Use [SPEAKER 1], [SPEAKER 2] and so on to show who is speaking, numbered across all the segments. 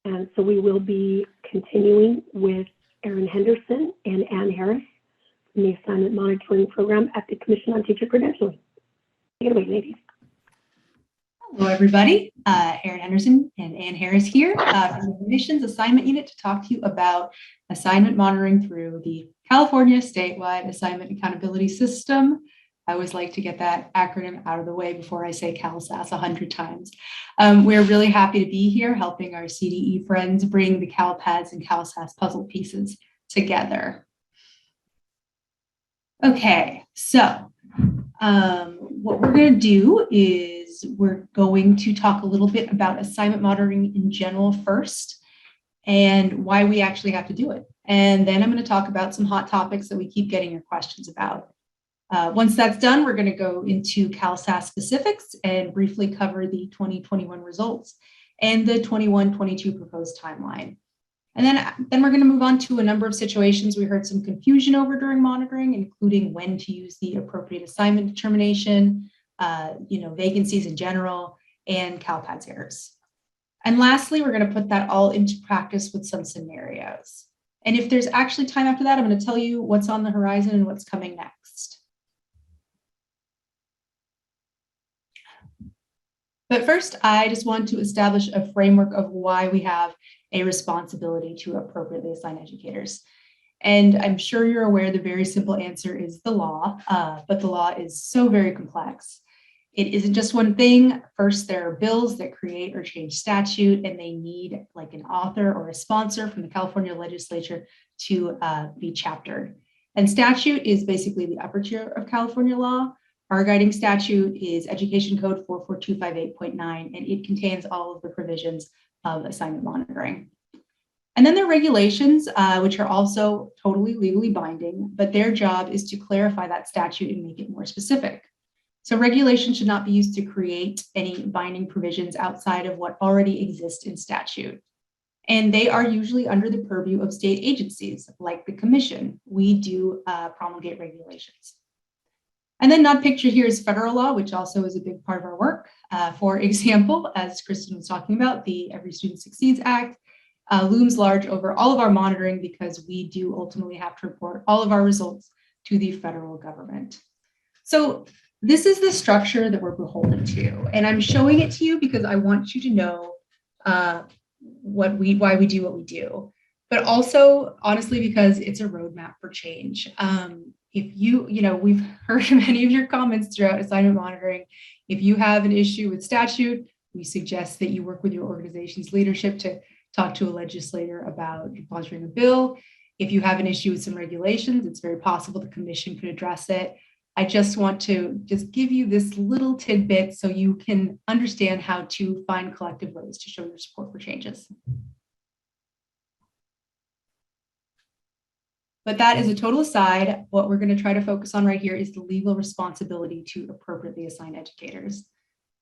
[SPEAKER 1] And so we will be continuing with Erin Henderson and Ann Harris from the Assignment Monitoring Program at the Commission on Teacher Credentialing. Take it away, ladies.
[SPEAKER 2] Hello, everybody. Erin Henderson and Ann Harris here from the Commission's Assignment Unit to talk to you about assignment monitoring through the California Statewide Assignment Accountability System. I always like to get that acronym out of the way before I say CalSAS 100 times. We're really happy to be here helping our CDE friends bring the CalPADS and CalSAS puzzle pieces together. Okay, so what we're going to do is we're going to talk a little bit about assignment monitoring in general first and why we actually have to do it. And then I'm going to talk about some hot topics that we keep getting your questions about. Once that's done, we're going to go into CalSAS specifics and briefly cover the 2021 results and the 21-22 proposed timeline. And then we're going to move on to a number of situations we heard some confusion over during monitoring, including when to use the appropriate assignment determination, vacancies in general, and CalPADS errors. And lastly, we're going to put that all into practice with some scenarios. And if there's actually time after that, I'm going to tell you what's on the horizon and what's coming next. But first, I just want to establish a framework of why we have a responsibility to appropriately assign educators. And I'm sure you're aware the very simple answer is the law, but the law is so very complex. It isn't just one thing. First, there are bills that create or change statute, and they need like an author or a sponsor from the California legislature to be chaptered. And statute is basically the upper tier of California law. Our guiding statute is Education Code 44258.9, and it contains all of the provisions of assignment monitoring. And then there are regulations, which are also totally legally binding, but their job is to clarify that statute and make it more specific. So regulation should not be used to create any binding provisions outside of what already exists in statute. And they are usually under the purview of state agencies like the Commission. We do promulgate regulations. And then not pictured here is federal law, which also is a big part of our work. For example, as Kristen was talking about, the Every Student Succeeds Act looms large over all of our monitoring because we do ultimately have to report all of our results to the federal government. So this is the structure that we're beholden to. And I'm showing it to you because I want you to know why we do what we do, but also honestly, because it's a roadmap for change. If we've heard many of your comments throughout assignment monitoring. If you have an issue with statute, we suggest that you work with your organization's leadership to talk to a legislator about sponsoring a bill. If you have an issue with some regulations, it's very possible the Commission could address it. I just want to give you this little tidbit so you can understand how to find collective ways to show your support for changes. But that is a total aside. What we're going to try to focus on right here is the legal responsibility to appropriately assign educators.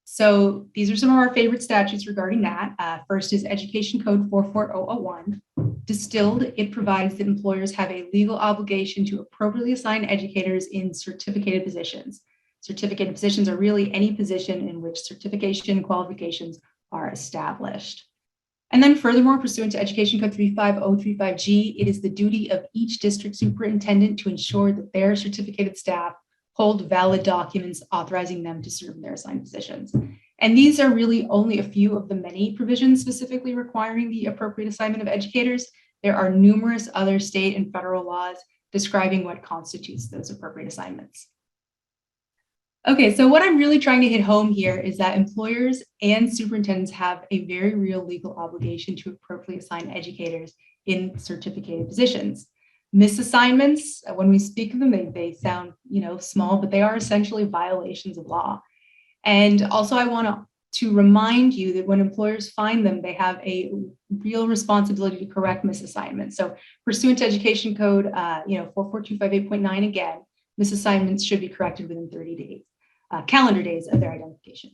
[SPEAKER 2] So these are some of our favorite statutes regarding that. First is Education Code 44001. Distilled, it provides that employers have a legal obligation to appropriately assign educators in certificated positions. Certificated positions are really any position in which certification qualifications are established. And then furthermore, pursuant to Education Code 35035G, it is the duty of each district superintendent to ensure that their certificated staff hold valid documents authorizing them to serve in their assigned positions. And these are really only a few of the many provisions specifically requiring the appropriate assignment of educators. There are numerous other state and federal laws describing what constitutes those appropriate assignments. Okay, so what I'm really trying to hit home here is that employers and superintendents have a very real legal obligation to appropriately assign educators in certificated positions. Misassignments, when we speak of them, they sound small, but they are essentially violations of law. And also I want to remind you that when employers find them, they have a real responsibility to correct misassignments. So pursuant to Education Code 44258.9, again, misassignments should be corrected within 30 days. Calendar days of their identification.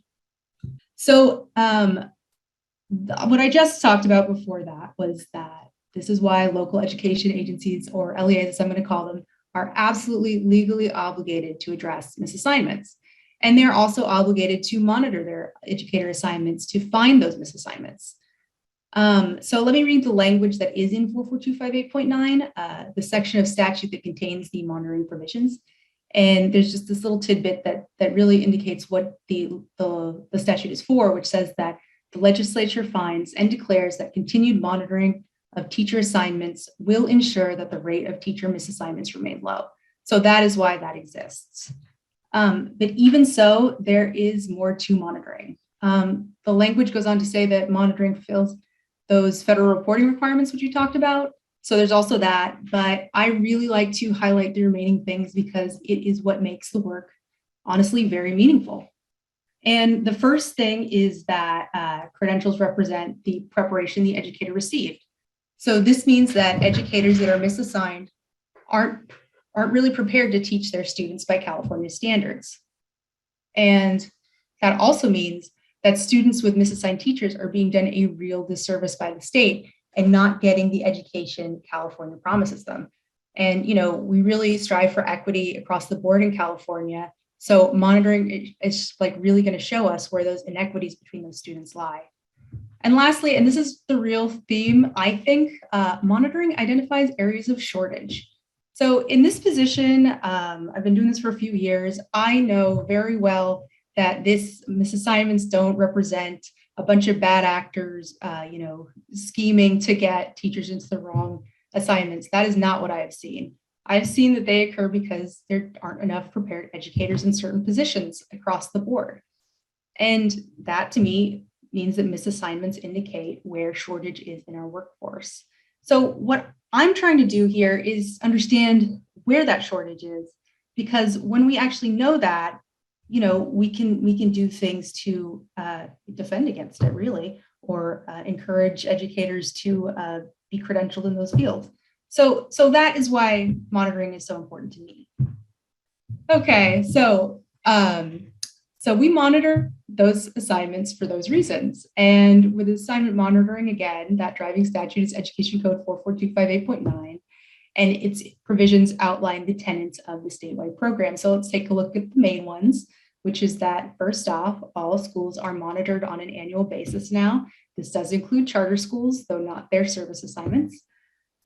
[SPEAKER 2] So what I just talked about before that was that this is why local education agencies, or LEAs as I'm going to call them, are absolutely legally obligated to address misassignments. And they're also obligated to monitor their educator assignments to find those misassignments. So let me read the language that is in 44258.9, the section of statute that contains the monitoring provisions. And there's just this little tidbit that really indicates what the statute is for, which says that the legislature finds and declares that continued monitoring of teacher assignments will ensure that the rate of teacher misassignments remain low. So that is why that exists. But even so, there is more to monitoring. The language goes on to say that monitoring fulfills those federal reporting requirements, which you talked about. So there's also that, but I really like to highlight the remaining things because it is what makes the work honestly very meaningful. And the first thing is that credentials represent the preparation the educator received. So this means that educators that are misassigned aren't really prepared to teach their students by California standards. And that also means that students with misassigned teachers are being done a real disservice by the state and not getting the education California promises them. And, we really strive for equity across the board in California. So monitoring is like really going to show us where those inequities between those students lie. And lastly, and this is the real theme, I think, monitoring identifies areas of shortage. So in this position, I've been doing this for a few years. I know very well that this misassignments don't represent a bunch of bad actors, scheming to get teachers into the wrong assignments. That is not what I have seen. I've seen that they occur because there aren't enough prepared educators in certain positions across the board. And that to me means that misassignments indicate where shortage is in our workforce. So what I'm trying to do here is understand where that shortage is, because when we actually know that, we can do things to defend against it, really, or encourage educators to be credentialed in those fields. So that is why monitoring is so important to me. Okay, so we monitor those assignments for those reasons. And with assignment monitoring, again, that driving statute is Education Code 44258.9. And its provisions outline the tenets of the statewide program. So let's take a look at the main ones, which is that first off, all schools are monitored on an annual basis now. This does include charter schools, though not their service assignments.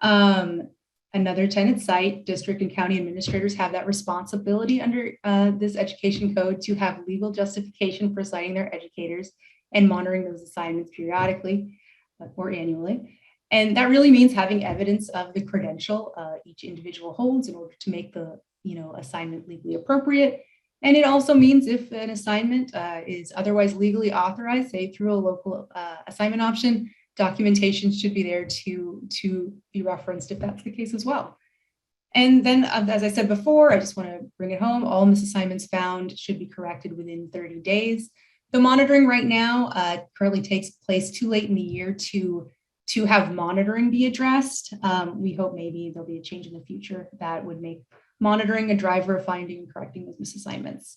[SPEAKER 2] Another tenet site, district and county administrators have that responsibility under this education code to have legal justification for assigning their educators and monitoring those assignments periodically or annually. And that really means having evidence of the credential each individual holds in order to make the assignment legally appropriate. And it also means if an assignment is otherwise legally authorized, say through a local assignment option, documentation should be there to be referenced if that's the case as well. And then, as I said before, I just want to bring it home. All misassignments found should be corrected within 30 days. The monitoring right now currently takes place too late in the year to have monitoring be addressed. We hope maybe there'll be a change in the future that would make monitoring a driver of finding and correcting those misassignments.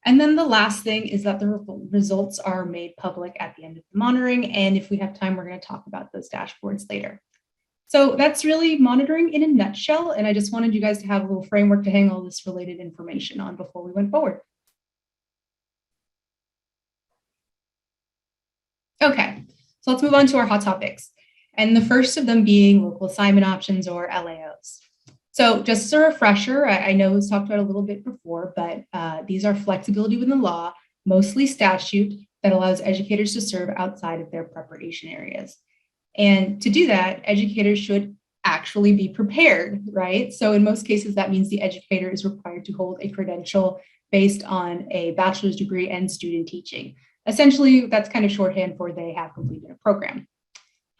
[SPEAKER 2] And then the last thing is that the results are made public at the end of the monitoring. And if we have time, we're going to talk about those dashboards later. So that's really monitoring in a nutshell. And I just wanted you guys to have a little framework to hang all this related information on before we went forward. Okay, so let's move on to our hot topics. And the first of them being local assignment options, or LAOs. So just as a refresher, I know it was talked about a little bit before, but these are flexibility within the law, mostly statute, that allows educators to serve outside of their preparation areas. And to do that, educators should actually be prepared, right? So in most cases, that means the educator is required to hold a credential based on a bachelor's degree and student teaching. Essentially, that's kind of shorthand for they have completed a program.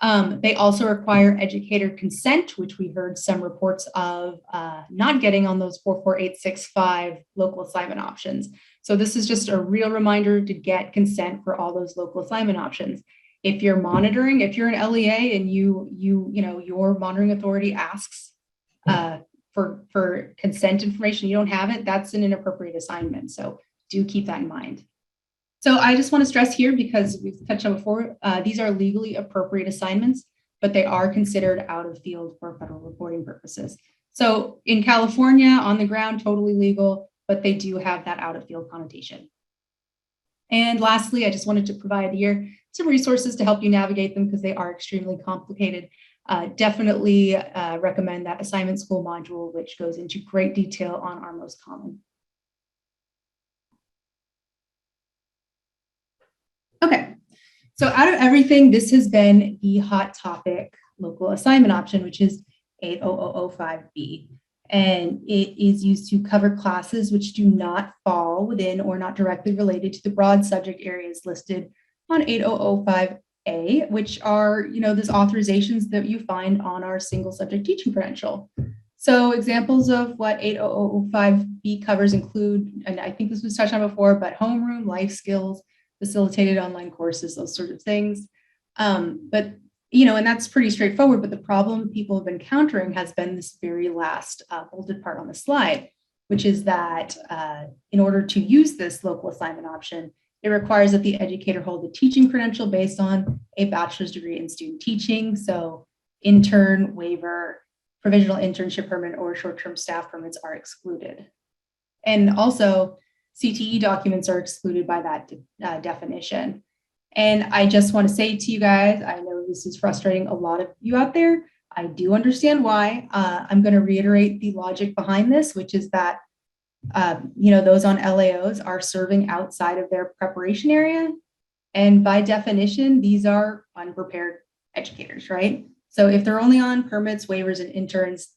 [SPEAKER 2] They also require educator consent, which we heard some reports of not getting on those 44865 local assignment options. So this is just a real reminder to get consent for all those local assignment options. If you're monitoring, if you're an LEA and your monitoring authority asks for consent information, you don't have it, that's an inappropriate assignment. So do keep that in mind. So I just want to stress here, because we've touched on before, these are legally appropriate assignments, but they are considered out of field for federal reporting purposes. So in California, on the ground, totally legal, but they do have that out of field connotation. And lastly, I just wanted to provide here some resources to help you navigate them because they are extremely complicated. Definitely recommend that assignment school module, which goes into great detail on our most common. Okay, so out of everything, this has been the hot topic local assignment option, which is 80005B. And it is used to cover classes which do not fall within or not directly related to the broad subject areas listed on 8005A, which are, those authorizations that you find on our single subject teaching credential. So examples of what 80005B covers include, and I think this was touched on before, but homeroom, life skills, facilitated online courses, those sort of things. And that's pretty straightforward, but the problem people have been encountering has been this very last bolded part on the slide, which is that in order to use this local assignment option, it requires that the educator hold a teaching credential based on a bachelor's degree in student teaching. So intern, waiver, provisional internship permit, or short-term staff permits are excluded. And also CTE documents are excluded by that definition. And I just want to say to you guys, I know this is frustrating a lot of you out there. I do understand why. I'm going to reiterate the logic behind this, which is that, those on LAOs are serving outside of their preparation area. And by definition, these are unprepared educators, right? So if they're only on permits, waivers, and interns,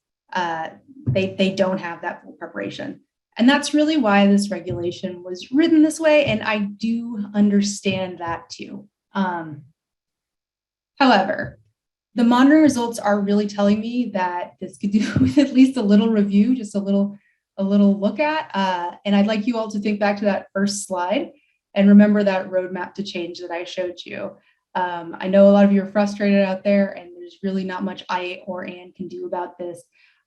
[SPEAKER 2] they don't have that full preparation. And that's really why this regulation was written this way. And I do understand that too. However, the monitoring results are really telling me that this could do with at least a little review, just a little look at. And I'd like you all to think back to that first slide and remember that roadmap to change that I showed you. I know a lot of you are frustrated out there, and there's really not much I or Ann can do about this.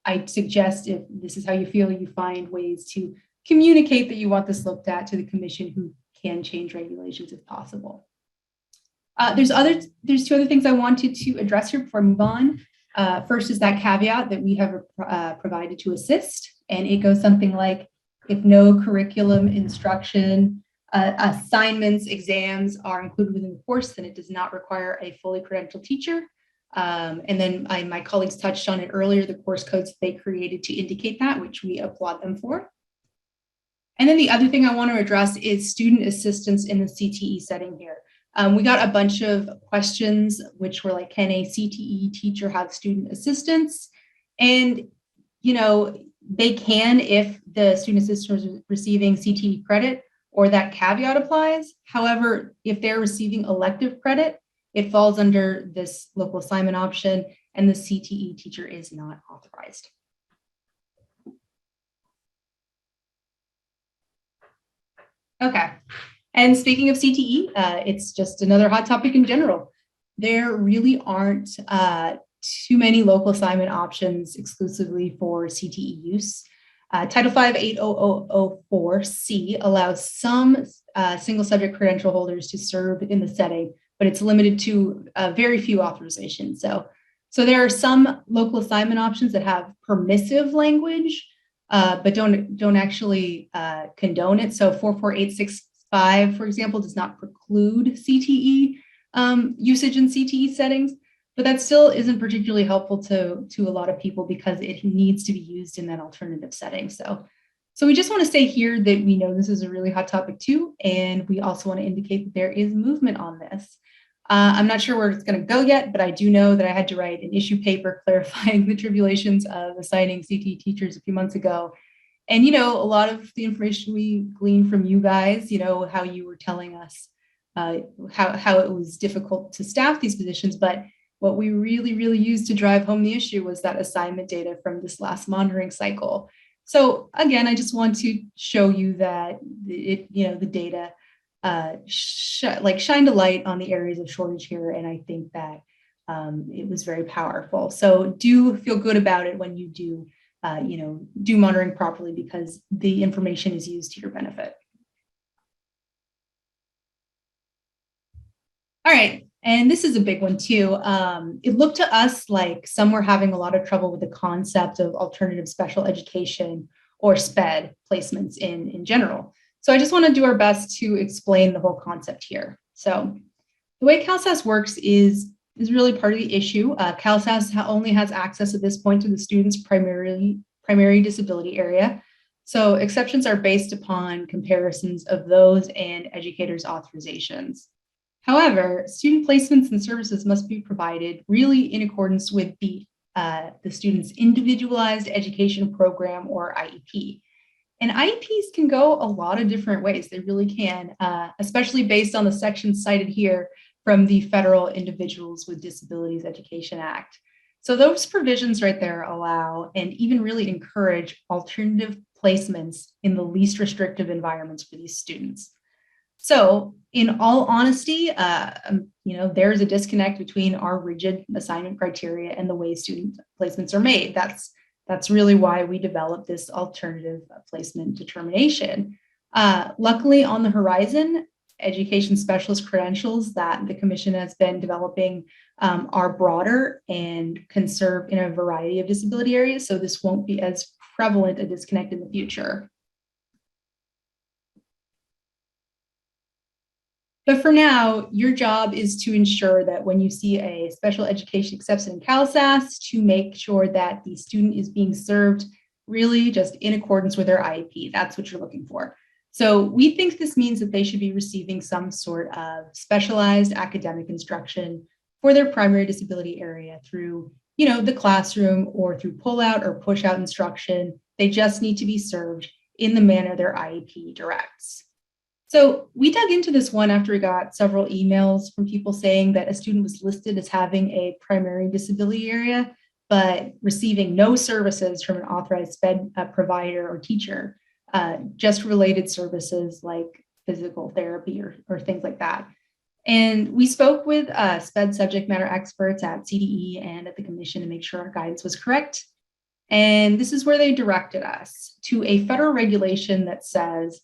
[SPEAKER 2] I suggest if this is how you feel, you find ways to communicate that you want this looked at to the commission, who can change regulations if possible. There's two other things I wanted to address here before I move on. First is that caveat that we have provided to assist, and it goes something like, if no curriculum, instruction, assignments, exams are included within the course, then it does not require a fully credentialed teacher. And then my colleagues touched on it earlier, the course codes that they created to indicate that, which we applaud them for. And then the other thing I want to address is student assistance in the CTE setting here. We got a bunch of questions which were like, can a CTE teacher have student assistance? And, they can if the student assistant is receiving CTE credit or that caveat applies. However, if they're receiving elective credit, it falls under this local assignment option, and the CTE teacher is not authorized. Okay, and speaking of CTE, it's just another hot topic in general. There really aren't too many local assignment options exclusively for CTE use. Title V 80004C allows some single subject credential holders to serve in the setting, but it's limited to very few authorizations. So there are some local assignment options that have permissive language, but don't actually condone it. So 44865, for example, does not preclude CTE usage in CTE settings, but that still isn't particularly helpful to a lot of people because it needs to be used in that alternative setting. So we just want to say here that we know this is a really hot topic too, and we also want to indicate that there is movement on this. I'm not sure where it's going to go yet, but I do know that I had to write an issue paper clarifying the tribulations of assigning CTE teachers a few months ago. And, a lot of the information we gleaned from you guys, how you were telling us how it was difficult to staff these positions. But what we really, really used to drive home the issue was that assignment data from this last monitoring cycle. So again, I just want to show you that the data shined a light on the areas of shortage here, and I think that it was very powerful. So do feel good about it when you do monitoring properly, because the information is used to your benefit. All right, and this is a big one too. It looked to us like some were having a lot of trouble with the concept of alternative special education or SPED placements in general. So I just want to do our best to explain the whole concept here. So The way CalSAS works is really part of the issue. CalSAS only has access at this point to the student's primary disability area. So exceptions are based upon comparisons of those and educators' authorizations. However, student placements and services must be provided really in accordance with the student's individualized education program or IEP. And IEPs can go a lot of different ways. They really can, especially based on the section cited here from the Federal Individuals with Disabilities Education Act. So those provisions right there allow and even really encourage alternative placements in the least restrictive environments for these students. So in all honesty, there's a disconnect between our rigid assignment criteria and the way student placements are made. That's really why we developed this alternative placement determination. Luckily, on the horizon, education specialist credentials that the Commission has been developing are broader and can serve in a variety of disability areas, so this won't be as prevalent a disconnect in the future. But for now, your job is to ensure that when you see a special education exception in CalSAS, to make sure that the student is being served really just in accordance with their IEP. That's what you're looking for. So we think this means that they should be receiving some sort of specialized academic instruction for their primary disability area through, the classroom or through pull-out or push-out instruction. They just need to be served in the manner their IEP directs. So we dug into this one after we got several emails from people saying that a student was listed as having a primary disability area, but receiving no services from an authorized SPED provider or teacher, just related services like physical therapy or things like that. And we spoke with SPED subject matter experts at CDE and at the Commission to make sure our guidance was correct. And this is where they directed us to a federal regulation that says,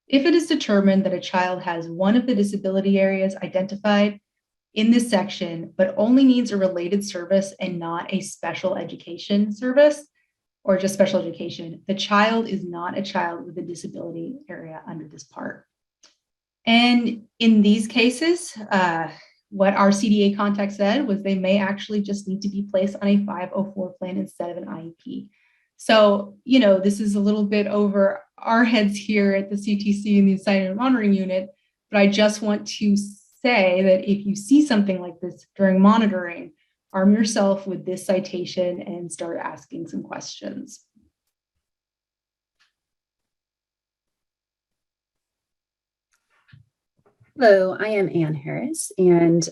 [SPEAKER 2] if it is determined that a child has one of the disability areas identified in this section, but only needs a related service and not a special education service or just special education, the child is not a child with a disability area under this part. And in these cases, what our CDA contact said was they may actually just need to be placed on a 504 plan instead of an IEP. So, this is a little bit over our heads here at the CTC and the Assignment Monitoring Unit, but I just want to say that if you see something like this during monitoring, arm yourself with this citation and start asking some questions.
[SPEAKER 3] Hello, I am Ann Harris, and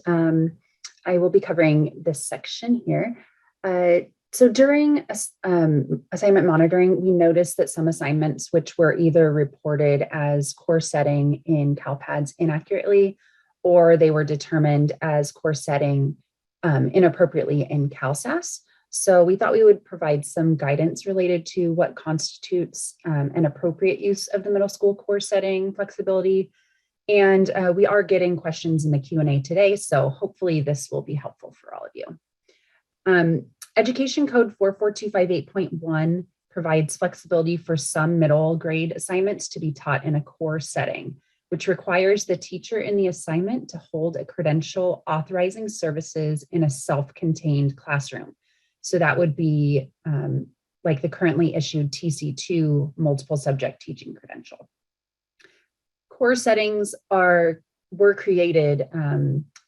[SPEAKER 3] I will be covering this section here. So during assignment monitoring, we noticed that some assignments which were either reported as core setting in CalPADS inaccurately, or they were determined as core setting inappropriately in CalSAS. So we thought we would provide some guidance related to what constitutes an appropriate use of the middle school core setting flexibility. And we are getting questions in the Q&A today, so hopefully this will be helpful for all of you. Education Code 44258.1 provides flexibility for some middle grade assignments to be taught in a core setting, which requires the teacher in the assignment to hold a credential authorizing services in a self-contained classroom. So that would be like the currently issued TC2 multiple subject teaching credential. Core settings were created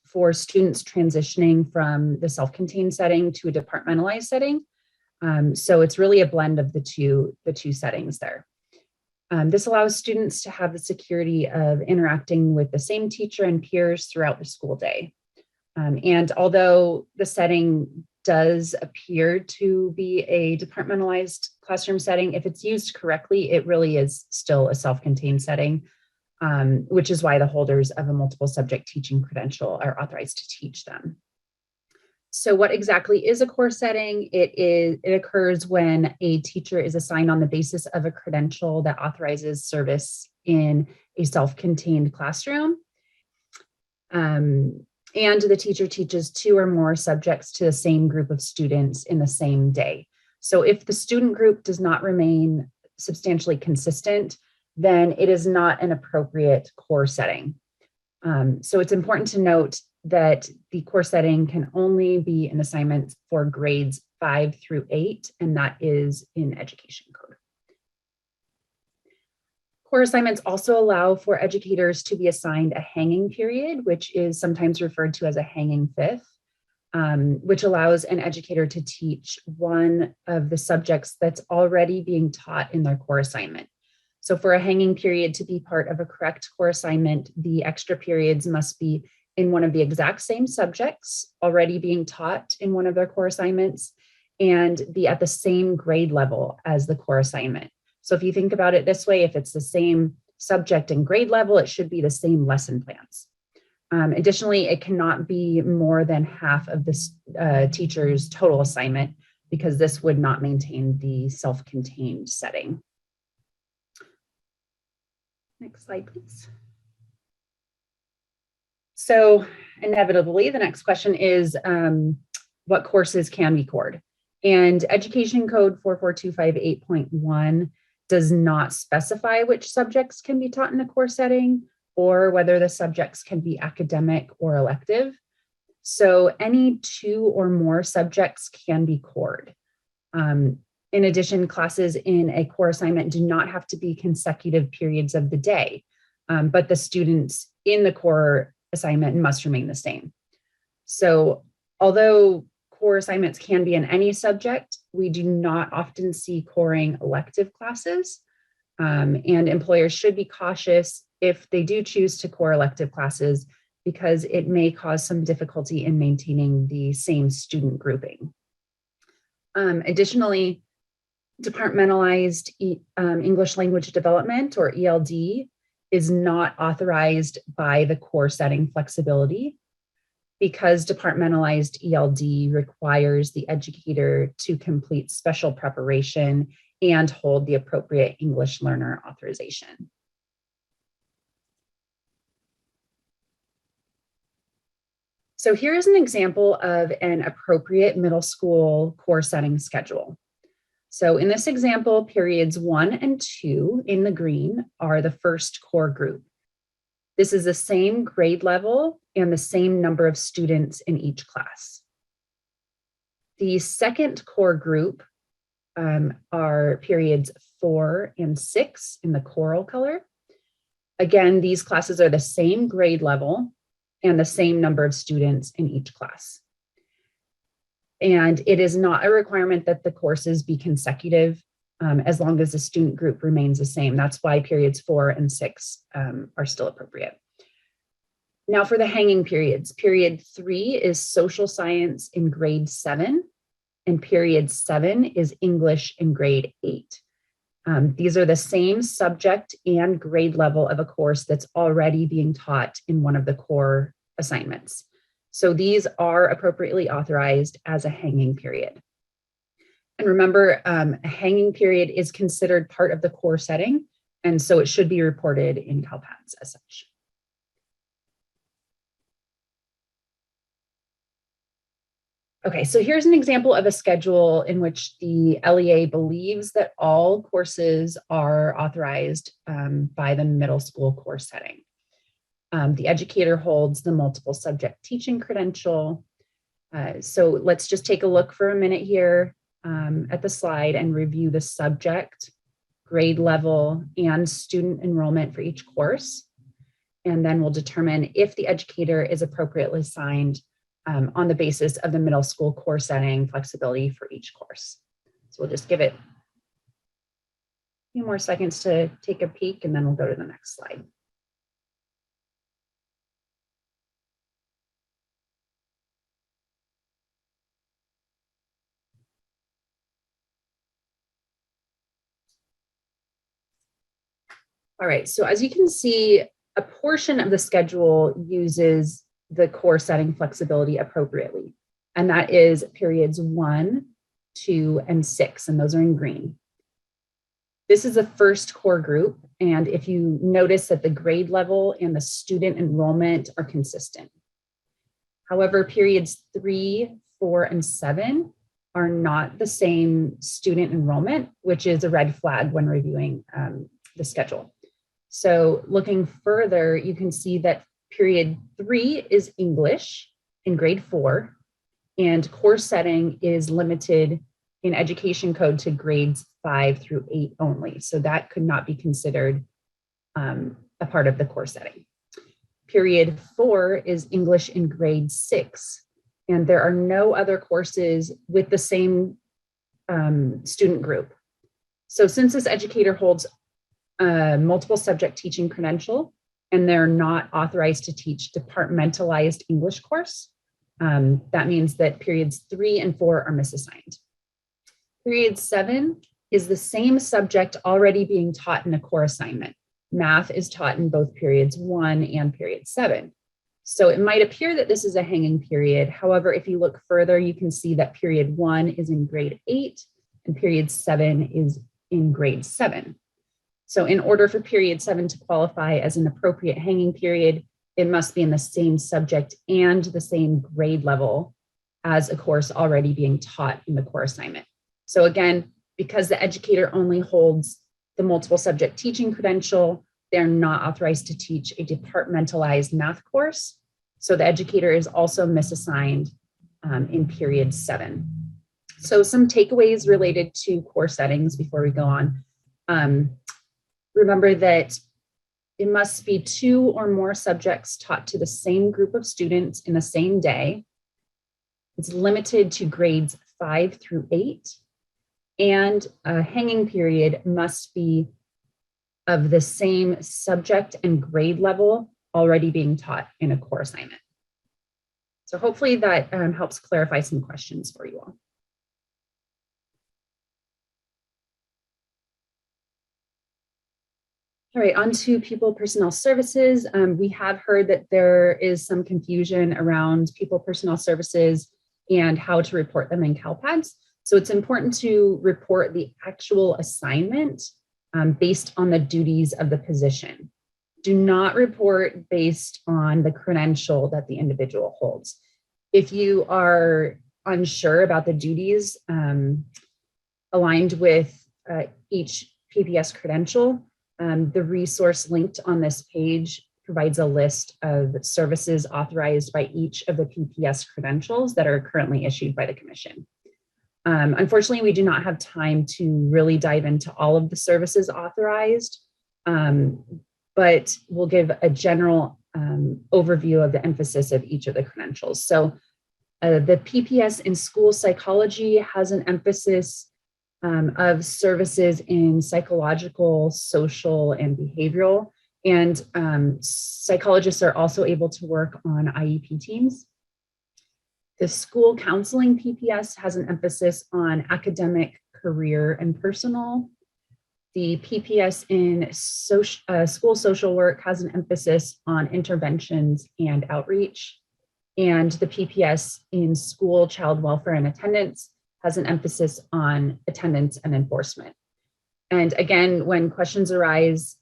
[SPEAKER 3] for students transitioning from the self-contained setting to a departmentalized setting. So it's really a blend of the two settings there. This allows students to have the security of interacting with the same teacher and peers throughout the school day. And although the setting does appear to be a departmentalized classroom setting, if it's used correctly, it really is still a self-contained setting. Which is why the holders of a multiple subject teaching credential are authorized to teach them. So what exactly is a core setting? It occurs when a teacher is assigned on the basis of a credential that authorizes service in a self-contained classroom. And the teacher teaches 2 or more subjects to the same group of students in the same day. So if the student group does not remain substantially consistent, then it is not an appropriate core setting. So it's important to note that the course setting can only be an assignment for grades 5 through 8, and that is in education code. Core assignments also allow for educators to be assigned a hanging period, which is sometimes referred to as a hanging fifth, which allows an educator to teach one of the subjects that's already being taught in their core assignment. So for a hanging period to be part of a correct core assignment, the extra periods must be in one of the exact same subjects already being taught in one of their core assignments and be at the same grade level as the core assignment. So if you think about it this way, if it's the same subject and grade level, it should be the same lesson plans. Additionally, it cannot be more than half of the teacher's total assignment because this would not maintain the self-contained setting. Next slide, please. So inevitably, the next question is what courses can be cored? And Education Code 44258.1 does not specify which subjects can be taught in a core setting or whether the subjects can be academic or elective. So any 2 or more subjects can be cored. In addition, classes in a core assignment do not have to be consecutive periods of the day, but the students in the core assignment must remain the same. So although core assignments can be in any subject, we do not often see coring elective classes, and employers should be cautious if they do choose to core elective classes because it may cause some difficulty in maintaining the same student grouping. Additionally, departmentalized English language development, or ELD, is not authorized by the core setting flexibility because departmentalized ELD requires the educator to complete special preparation and hold the appropriate English learner authorization. So here's an example of an appropriate middle school core setting schedule. So in this example, periods 1 and 2 in the green are the first core group. This is the same grade level and the same number of students in each class. The second core group are periods 4 and 6 in the coral color. Again, these classes are the same grade level and the same number of students in each class. And it is not a requirement that the courses be consecutive as long as the student group remains the same. That's why periods 4 and 6 are still appropriate. Now for the hanging periods, period 3 is social science in grade 7, and period 7 is English in grade 8. These are the same subject and grade level of a course that's already being taught in one of the core assignments. So these are appropriately authorized as a hanging period. And remember, a hanging period is considered part of the core setting, and so it should be reported in CalPADS as such. Okay, so here's an example of a schedule in which the LEA believes that all courses are authorized by the middle school core setting. The educator holds the multiple subject teaching credential. So let's just take a look for a minute here at the slide and review the subject, grade level, and student enrollment for each course. And then we'll determine if the educator is appropriately assigned on the basis of the middle school core setting flexibility for each course. So we'll just give it a few more seconds to take a peek, and then we'll go to the next slide. All right, so as you can see, a portion of the schedule uses the core setting flexibility appropriately, and that is periods 1, 2, and 6, and those are in green. This is the first core group, and if you notice that the grade level and the student enrollment are consistent. However, periods 3, 4, and 7 are not the same student enrollment, which is a red flag when reviewing the schedule. So looking further, you can see that Period 3 is English in grade 4, and course setting is limited in education code to grades 5 through 8 only. So that could not be considered a part of the course setting. Period 4 is English in grade 6, and there are no other courses with the same student group. So since this educator holds a multiple subject teaching credential and they're not authorized to teach departmentalized English course, that means that periods 3 and 4 are misassigned. Period 7 is the same subject already being taught in a core assignment. Math is taught in both periods 1 and period 7. So it might appear that this is a hanging period. However, if you look further, you can see that period 1 is in grade 8 and period 7 is in grade 7. So in order for period 7 to qualify as an appropriate hanging period, it must be in the same subject and the same grade level as a course already being taught in the core assignment. So again, because the educator only holds the multiple subject teaching credential, they're not authorized to teach a departmentalized math course. So the educator is also misassigned in period 7. So some takeaways related to core settings before we go on. Remember that it must be 2 or more subjects taught to the same group of students in the same day. It's limited to grades 5 through 8. And a hanging period must be of the same subject and grade level already being taught in a core assignment. So hopefully that helps clarify some questions for you all. All right, on to Pupil Personnel Services. We have heard that there is some confusion around Pupil Personnel Services and how to report them in CalPADS. So it's important to report the actual assignment based on the duties of the position. Do not report based on the credential that the individual holds. If you are unsure about the duties aligned with each PPS credential, the resource linked on this page provides a list of services authorized by each of the PPS credentials that are currently issued by the Commission. Unfortunately, we do not have time to really dive into all of the services authorized, but we'll give a general overview of the emphasis of each of the credentials. So the PPS in school psychology has an emphasis of services in psychological, social, and behavioral. And psychologists are also able to work on IEP teams. The school counseling PPS has an emphasis on academic, career, and personal. The PPS in school social work has an emphasis on interventions and outreach. And the PPS in school child welfare and attendance has an emphasis on attendance and enforcement. And again, when questions arise,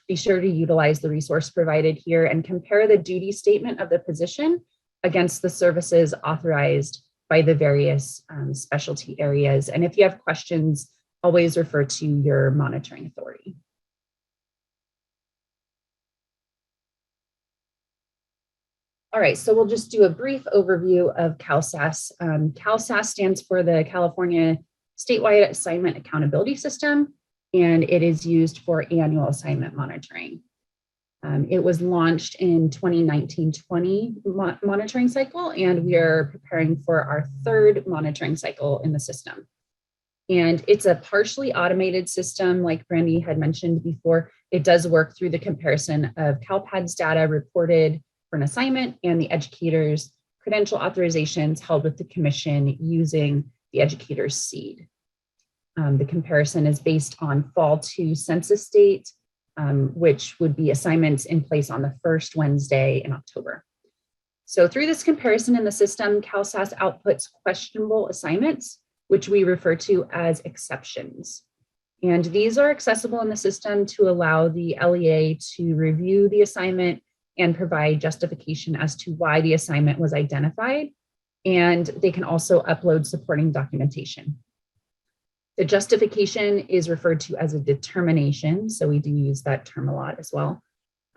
[SPEAKER 3] be sure to utilize the resource provided here and compare the duty statement of the position against the services authorized by the various specialty areas. And if you have questions, always refer to your monitoring authority. All right, so we'll just do a brief overview of CalSAAS. CalSAAS stands for the California Statewide Assignment Accountability System, and it is used for annual assignment monitoring. It was launched in 2019-20 monitoring cycle, and we are preparing for our 3rd monitoring cycle in the system. And it's a partially automated system, like Brandy had mentioned before. It does work through the comparison of CalPADS data reported for an assignment and the educator's credential authorizations held with the Commission using the educator's seed. The comparison is based on Fall 2 census date, which would be assignments in place on the 1st Wednesday in October. So through this comparison in the system, CalSAAS outputs questionable assignments, which we refer to as exceptions. And these are accessible in the system to allow the LEA to review the assignment and provide justification as to why the assignment was identified. And they can also upload supporting documentation. The justification is referred to as a determination, so we do use that term a lot as well.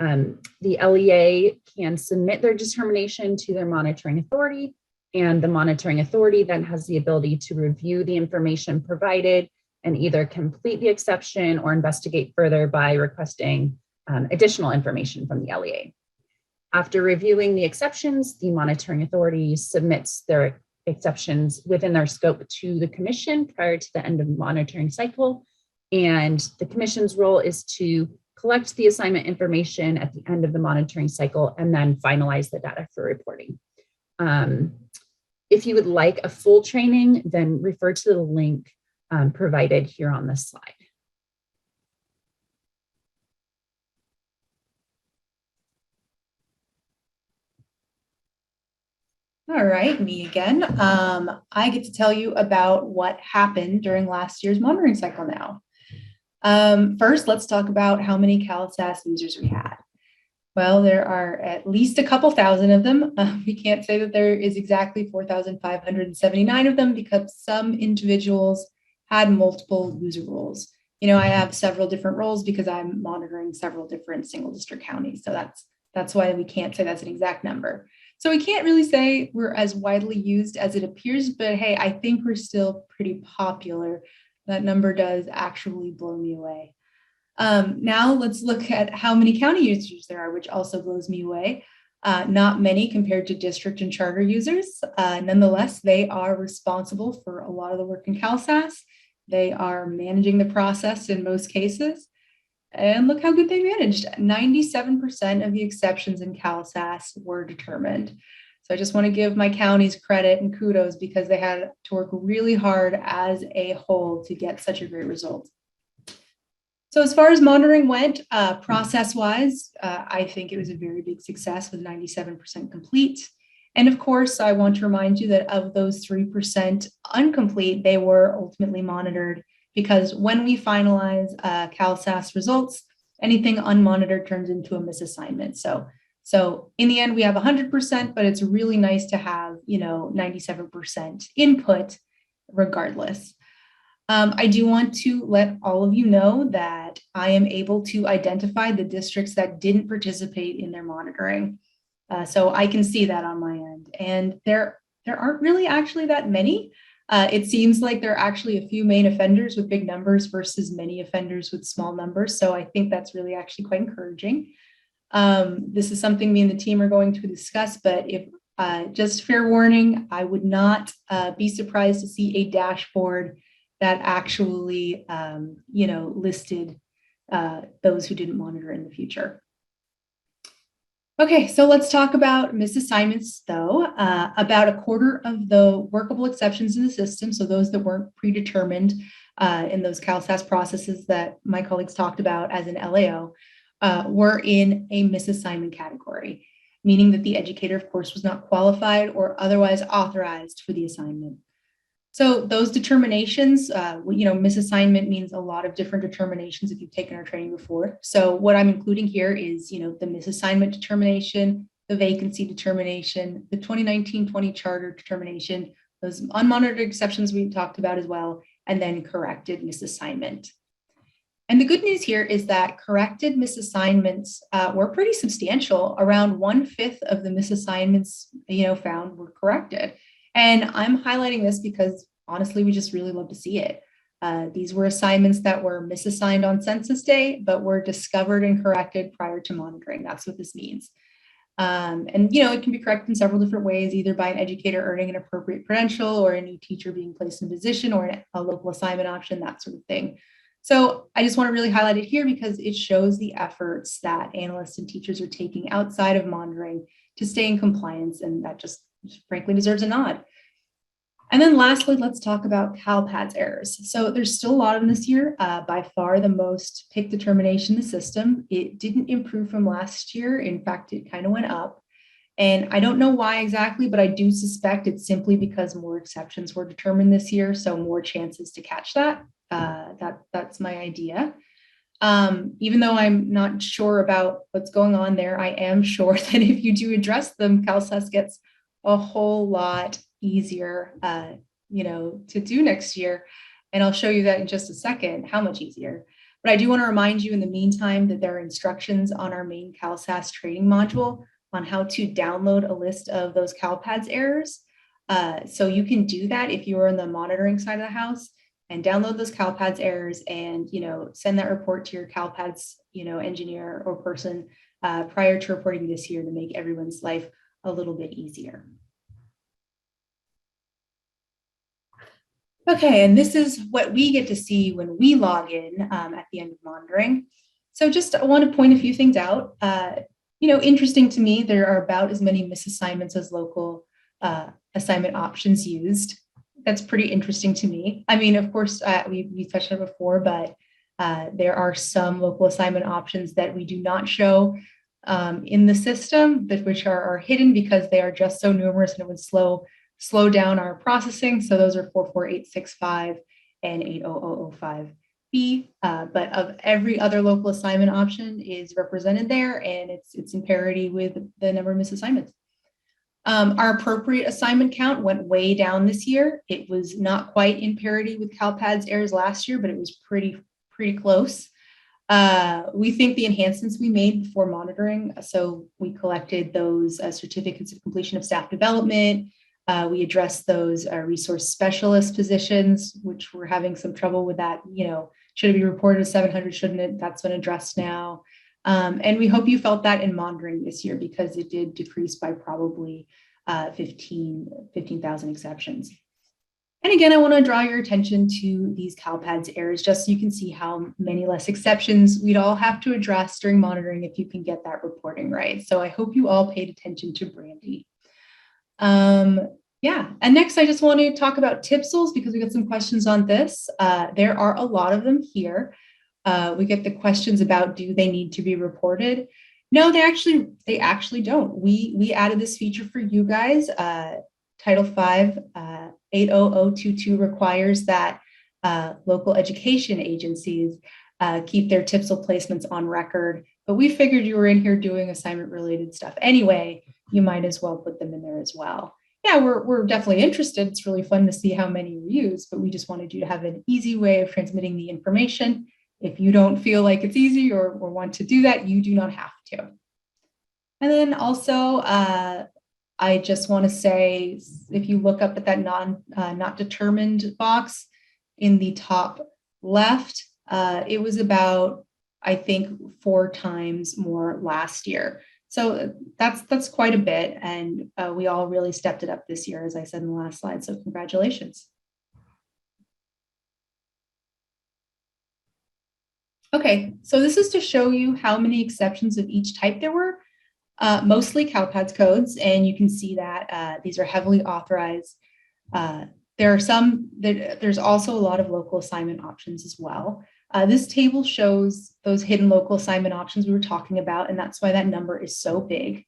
[SPEAKER 3] The LEA can submit their determination to their monitoring authority, and the monitoring authority then has the ability to review the information provided and either complete the exception or investigate further by requesting additional information from the LEA. After reviewing the exceptions, the monitoring authority submits their exceptions within their scope to the commission prior to the end of the monitoring cycle. And the commission's role is to collect the assignment information at the end of the monitoring cycle and then finalize the data for reporting. If you would like a full training, then refer to the link provided here on this slide.
[SPEAKER 2] All right, me again. I get to tell you about what happened during last year's monitoring cycle now. First, let's talk about how many CalSAAS users we had. Well, there are at least a couple thousand of them. We can't say that there is exactly 4,579 of them because some individuals had multiple user roles. You know, I have several different roles because I'm monitoring several different single district counties. So that's why we can't say that's an exact number. So we can't really say we're as widely used as it appears, but hey, I think we're still pretty popular. That number does actually blow me away. Now let's look at how many county users there are, which also blows me away. Not many compared to district and charter users. Nonetheless, they are responsible for a lot of the work in CalSAAS. They are managing the process in most cases. And look how good they managed. 97% of the exceptions in CalSAAS were determined. So I just want to give my counties credit and kudos because they had to work really hard as a whole to get such a great result. So as far as monitoring went, process-wise, I think it was a very big success with 97% complete. And of course, I want to remind you that of those 3% incomplete, they were ultimately monitored because when we finalize CalSAAS results, anything unmonitored turns into a misassignment. So in the end, we have 100%, but it's really nice to have, 97% input regardless. I do want to let all of you know that I am able to identify the districts that didn't participate in their monitoring. So I can see that on my end. And there aren't really actually that many. It seems like there are actually a few main offenders with big numbers versus many offenders with small numbers. So I think that's really actually quite encouraging. This is something me and the team are going to discuss, but if just fair warning, I would not be surprised to see a dashboard that actually, listed those who didn't monitor in the future. Okay, so let's talk about misassignments though. About a quarter of the workable exceptions in the system, so those that weren't predetermined in those CalSAAS processes that my colleagues talked about as an LAO, were in a misassignment category, meaning that the educator, of course, was not qualified or otherwise authorized for the assignment. So those determinations, misassignment means a lot of different determinations if you've taken our training before. So what I'm including here is, the misassignment determination, the vacancy determination, the 2019-20 charter determination, those unmonitored exceptions we talked about as well, and then corrected misassignment. And the good news here is that corrected misassignments were pretty substantial. Around 1/5 of the misassignments, found were corrected. And I'm highlighting this because honestly, we just really love to see it. These were assignments that were misassigned on census day, but were discovered and corrected prior to monitoring. That's what this means. It can be corrected in several different ways, either by an educator earning an appropriate credential or a new teacher being placed in a position or a local assignment option, that sort of thing. So I just want to really highlight it here because it shows the efforts that analysts and teachers are taking outside of monitoring to stay in compliance, and that just frankly deserves a nod. And then lastly, let's talk about CalPADS errors. So there's still a lot of them this year, by far the most PIC determination in the system. It didn't improve from last year. In fact, it kind of went up. And I don't know why exactly, but I do suspect it's simply because more exceptions were determined this year. So more chances to catch that. That's my idea. Even though I'm not sure about what's going on there, I am sure that if you do address them, CalSAS gets a whole lot easier, to do next year. And I'll show you that in just a second, how much easier. But I do want to remind you in the meantime that there are instructions on our main CalSAS training module on how to download a list of those CalPADS errors. So you can do that if you're on the monitoring side of the house and download those CalPADS errors and, send that report to your CalPADS, engineer or person prior to reporting this year to make everyone's life a little bit easier. Okay, and this is what we get to see when we log in at the end of monitoring. So just I want to point a few things out. Interesting to me, there are about as many misassignments as local assignment options used. That's pretty interesting to me. I mean, of course, we touched on it before, but there are some local assignment options that we do not show in the system, which are hidden because they are just so numerous and it would slow down our processing. So those are 44865 and 80005B. But of every other local assignment option is represented there, and it's in parity with the number of misassignments. Our appropriate assignment count went way down this year. It was not quite in parity with CalPADS errors last year, but it was pretty close. We think the enhancements we made before monitoring, so we collected those certificates of completion of staff development. We addressed those resource specialist positions, which we're having some trouble with that. Should it be reported as 700? Shouldn't it? That's been addressed now. And we hope you felt that in monitoring this year because it did decrease by probably 15,000 exceptions. And again, I want to draw your attention to these CalPADS errors, just so you can see how many less exceptions we'd all have to address during monitoring if you can get that reporting right. So I hope you all paid attention to Brandy. Yeah, and next I just want to talk about TPSLs because we got some questions on this. There are a lot of them here. We get the questions about, do they need to be reported? No, they actually don't. We added this feature for you guys. Title 5, 80022 requires that local education agencies keep their TPSL placements on record. But we figured you were in here doing assignment related stuff anyway. You might as well put them in there as well. Yeah, we're definitely interested. It's really fun to see how many you use, but we just wanted you to have an easy way of transmitting the information. If you don't feel like it's easy or want to do that, you do not have to. And then also, I just want to say, if you look up at that not determined box in the top left, it was about, I think, 4 times more last year. So that's quite a bit, and we all really stepped it up this year, as I said in the last slide. So congratulations. Okay, so this is to show you how many exceptions of each type there were. Mostly CalPADS codes, and you can see that these are heavily authorized. There are some, there's also a lot of local assignment options as well. This table shows those hidden local assignment options we were talking about, and that's why that number is so big.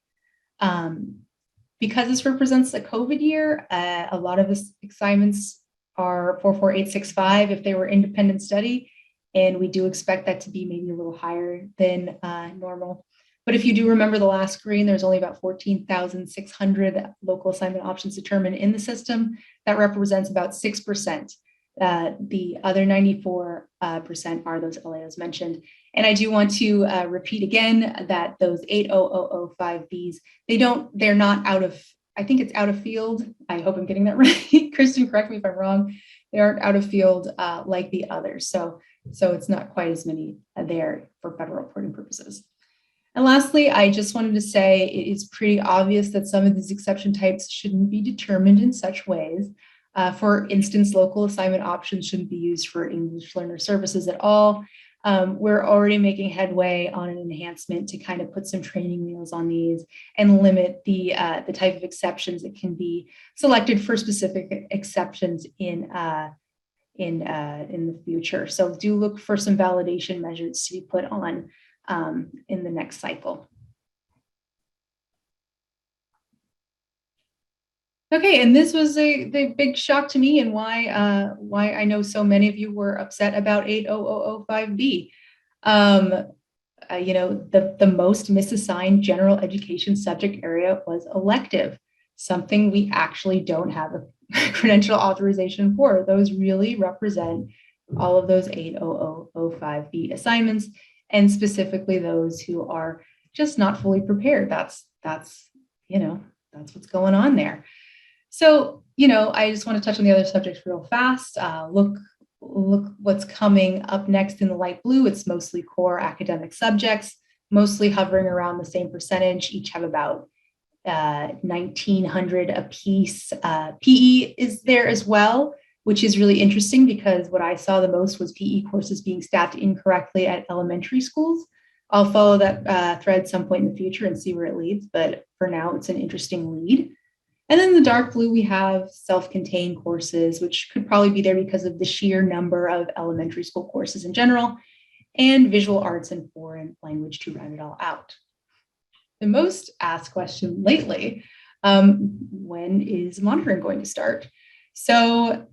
[SPEAKER 2] Because this represents the COVID year, a lot of the assignments are 44865 if they were independent study, and we do expect that to be maybe a little higher than normal. But if you do remember the last screen, there's only about 14,600 local assignment options determined in the system. That represents about 6%. The other 94% are those LAOs mentioned. And I do want to repeat again that those 80005Bs, they're not out of, I think it's out of field. I hope I'm getting that right. Kristen, correct me if I'm wrong. They aren't out of field like the others. So it's not quite as many there for federal reporting purposes. And lastly, I just wanted to say it is pretty obvious that some of these exception types shouldn't be determined in such ways. For instance, local assignment options shouldn't be used for English learner services at all. We're already making headway on an enhancement to kind of put some training wheels on these and limit the type of exceptions that can be selected for specific exceptions in the future. So do look for some validation measures to be put on in the next cycle. Okay, and this was the big shock to me and why I know so many of you were upset about 80005B. The most misassigned general education subject area was elective, something we actually don't have a credential authorization for. Those really represent all of those 80005B assignments, and specifically those who are just not fully prepared. That's what's going on there. So, I just want to touch on the other subjects real fast. Look what's coming up next in the light blue. It's mostly core academic subjects, mostly hovering around the same percentage. Each have about 1,900 apiece. PE is there as well, which is really interesting because what I saw the most was PE courses being staffed incorrectly at elementary schools. I'll follow that thread some point in the future and see where it leads, but for now, it's an interesting lead. And then the dark blue, we have self-contained courses, which could probably be there because of the sheer number of elementary school courses in general, and visual arts and foreign language to round it all out. The most asked question lately, when is monitoring going to start? So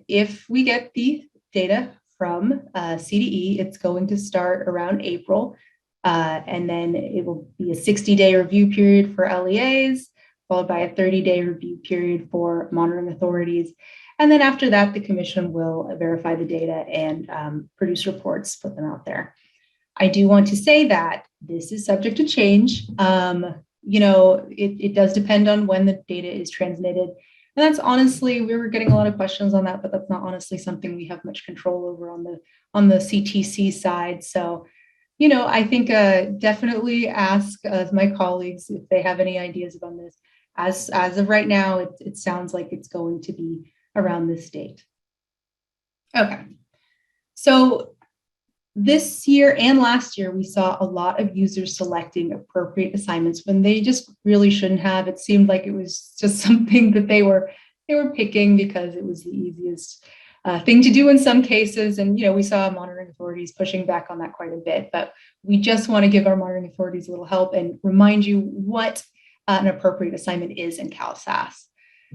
[SPEAKER 2] if we get the data from CDE, it's going to start around April, and then it will be a 60-day review period for LEAs, followed by a 30-day review period for monitoring authorities. And then after that, the commission will verify the data and produce reports, put them out there. I do want to say that this is subject to change. It does depend on when the data is transmitted. And that's honestly, we were getting a lot of questions on that, but that's not honestly something we have much control over on the CTC side. So, I think definitely ask my colleagues if they have any ideas about this. As of right now, it sounds like it's going to be around this date. Okay, so this year and last year, we saw a lot of users selecting appropriate assignments when they just really shouldn't have. It seemed like it was just something that they were picking because it was the easiest thing to do in some cases. And, we saw monitoring authorities pushing back on that quite a bit, but we just want to give our monitoring authorities a little help and remind you what an appropriate assignment is in CalSAAS.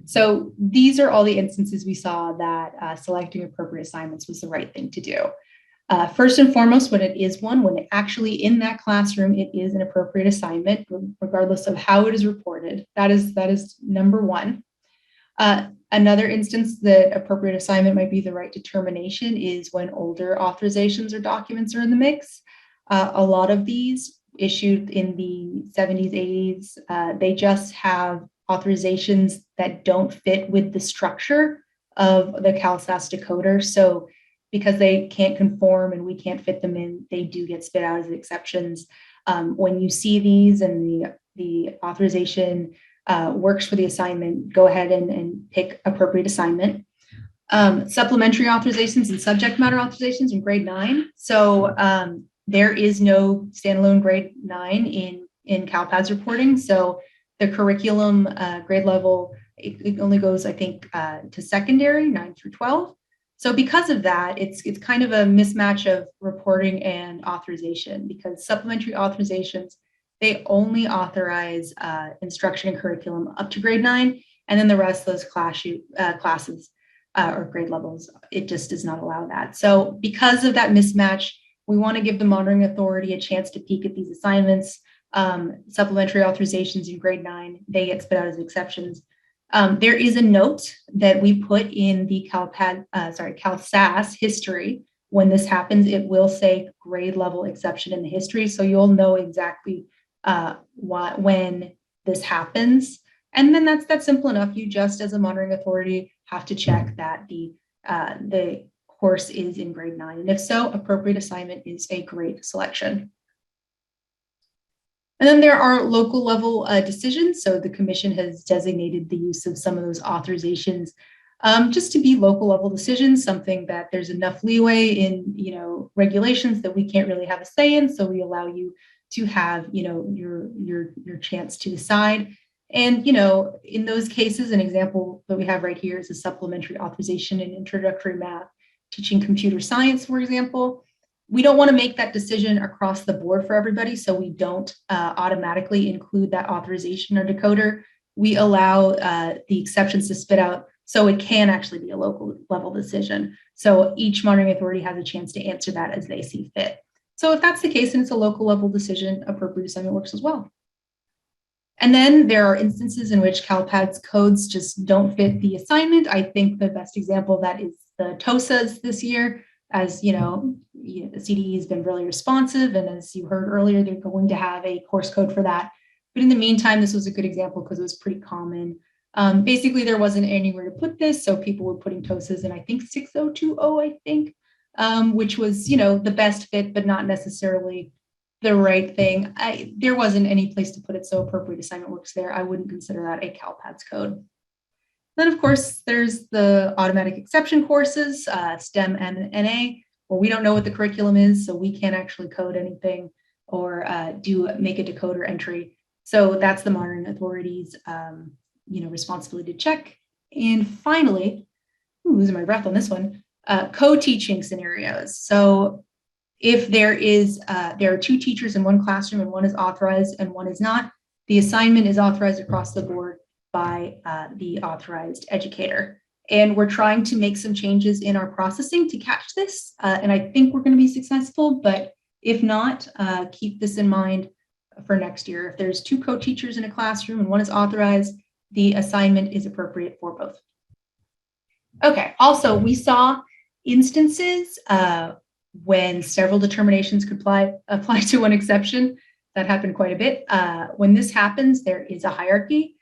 [SPEAKER 2] So these are all the instances we saw that selecting appropriate assignments was the right thing to do. First and foremost, when it is one, when it actually in that classroom, it is an appropriate assignment, regardless of how it is reported. That is number one. Another instance that appropriate assignment might be the right determination is when older authorizations or documents are in the mix. A lot of these issued in the 70s, 80s, they just have authorizations that don't fit with the structure of the CalSAAS decoder. So because they can't conform and we can't fit them in, they do get spit out as exceptions. When you see these and the authorization works for the assignment, go ahead and pick appropriate assignment. Supplementary authorizations and subject matter authorizations in grade 9. So there is no standalone grade 9 in CalPADS reporting. So the curriculum grade level, it only goes, I think, to secondary, 9 through 12. So because of that, it's kind of a mismatch of reporting and authorization, because supplementary authorizations, they only authorize instruction and curriculum up to grade 9, and then the rest of those classes or grade levels, it just does not allow that. So because of that mismatch, we want to give the monitoring authority a chance to peek at these assignments. Supplementary authorizations in grade 9, they get spit out as exceptions. There is a note that we put in the CalSAAS history. When this happens, it will say grade level exception in the history, so you'll know exactly when this happens. And then that's simple enough. You just, as a monitoring authority, have to check that the course is in grade 9, and if so, appropriate assignment is a great selection. And then there are local level decisions. So the commission has designated the use of some of those authorizations just to be local level decisions, something that there's enough leeway in, regulations that we can't really have a say in. So we allow you to have, your chance to decide. And, in those cases, an example that we have right here is a supplementary authorization in introductory math, teaching computer science, for example. We don't want to make that decision across the board for everybody, so we don't automatically include that authorization or decoder. We allow the exceptions to spit out, so it can actually be a local level decision. So each monitoring authority has a chance to answer that as they see fit. So if that's the case and it's a local level decision, appropriate assignment works as well. And then there are instances in which CalPADS codes just don't fit the assignment. I think the best example of that is the TOSAs this year. as you know, the CDE has been really responsive, and as you heard earlier, they're going to have a course code for that. But in the meantime, this was a good example because it was pretty common. Basically, there wasn't anywhere to put this, so people were putting TOSAs in, I think, 6020, which was, the best fit, but not necessarily the right thing. There wasn't any place to put it, so appropriate assignment works there. I wouldn't consider that a CalPADS code. Then, of course, there's the automatic exception courses, STEM and NA, where we don't know what the curriculum is, so we can't actually code anything or make a decoder entry. So that's the Monitoring Authority's responsibility to check. And finally, losing my breath on this one, co-teaching scenarios. So if there are two teachers in one classroom and one is authorized and one is not, the assignment is authorized across the board by the authorized educator. And we're trying to make some changes in our processing to catch this. And I think we're going to be successful, but if not, keep this in mind for next year. If there's two co-teachers in a classroom and one is authorized, the assignment is appropriate for both. Okay, also we saw instances when several determinations could apply to one exception. That happened quite a bit. When this happens, there is a hierarchy.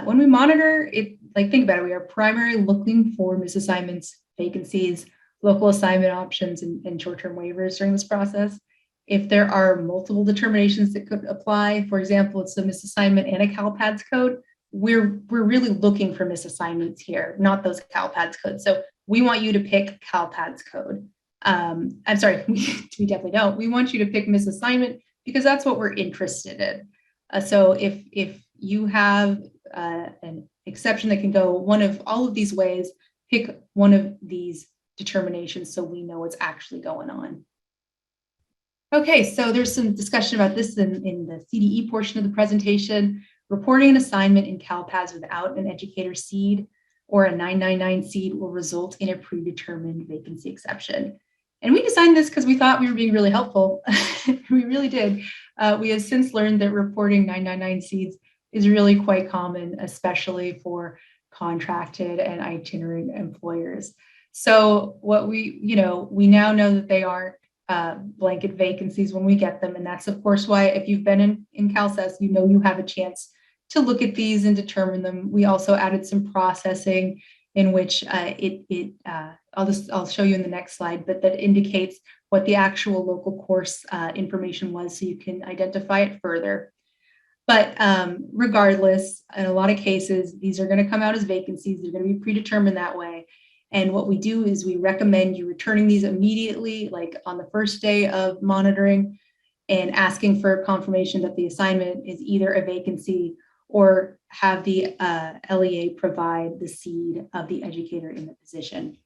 [SPEAKER 2] When we monitor it, think about it, we are primarily looking for misassignments, vacancies, local assignment options, and short-term waivers during this process. If there are multiple determinations that could apply, for example, it's a misassignment and a CalPADS code, we're really looking for misassignments here, not those CalPADS codes. So we want you to pick CalPADS code. I'm sorry, we definitely don't. We want you to pick misassignment because that's what we're interested in. So if you have an exception that can go one of all of these ways, pick one of these determinations so we know what's actually going on. Okay, so there's some discussion about this in the CDE portion of the presentation. Reporting an assignment in CalPADS without an educator seed or a 999 seed will result in a predetermined vacancy exception. And we designed this because we thought we were being really helpful. We really did. We have since learned that reporting 999 seeds is really quite common, especially for contracted and itinerant employers. So what we now know that they aren't blanket vacancies when we get them. And that's, of course, why if you've been in CalSAAS, you have a chance to look at these and determine them. We also added some processing in which I'll show you in the next slide, but that indicates what the actual local course information was so you can identify it further. But regardless, in a lot of cases, these are going to come out as vacancies. They're going to be predetermined that way. And what we do is we recommend you returning these immediately, like on the first day of monitoring, and asking for confirmation that the assignment is either a vacancy or have the LEA provide the seed of the educator in the position.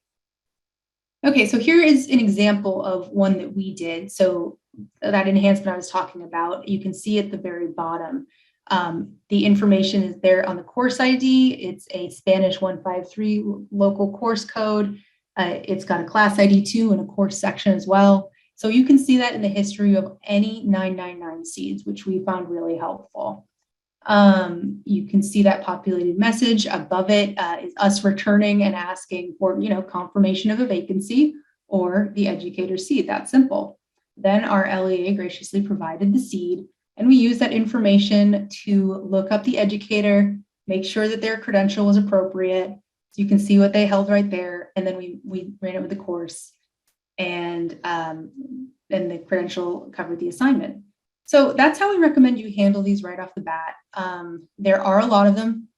[SPEAKER 2] Okay, so here is an example of one that we did. So that enhancement I was talking about, you can see at the very bottom. The information is there on the course ID. It's a Spanish 153 local course code. It's got a class ID too and a course section as well. So you can see that in the history of any 999 seeds, which we found really helpful. You can see that populated message above it is us returning and asking for, confirmation of a vacancy or the educator seed. That's simple. Then our LEA graciously provided the seed, and we use that information to look up the educator, make sure that their credential was appropriate. So you can see what they held right there. And then we ran it with the course, and the credential covered the assignment. So that's how we recommend you handle these right off the bat. There are a lot of them,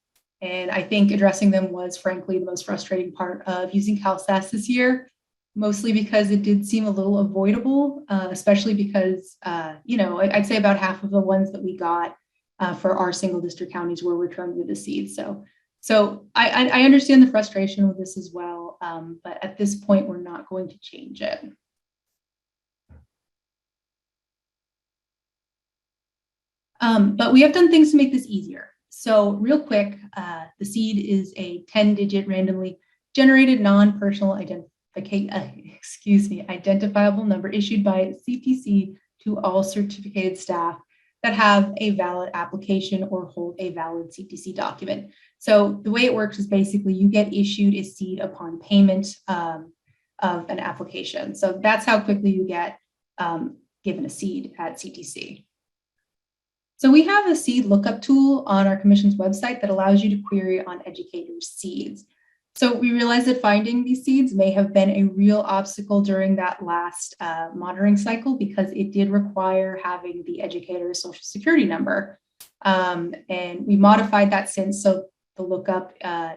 [SPEAKER 2] and I think addressing them was frankly the most frustrating part of using CalSAAS this year, mostly because it did seem a little avoidable, especially because, I'd say about half of the ones that we got for our single district counties were returned with a seed. So I understand the frustration with this as well, but at this point, we're not going to change it. But we have done things to make this easier. So real quick, the seed is a 10-digit randomly generated non-personal identifiable number issued by CPC to all certificated staff that have a valid application or hold a valid CTC document. So the way it works is basically you get issued a seed upon payment of of an application. So that's how quickly you get given a seed at CTC. So we have a seed lookup tool on our commission's website that allows you to query on educators' seeds. So we realized that finding these seeds may have been a real obstacle during that last monitoring cycle because it did require having the educator's social security number. And we modified that since, so the lookup,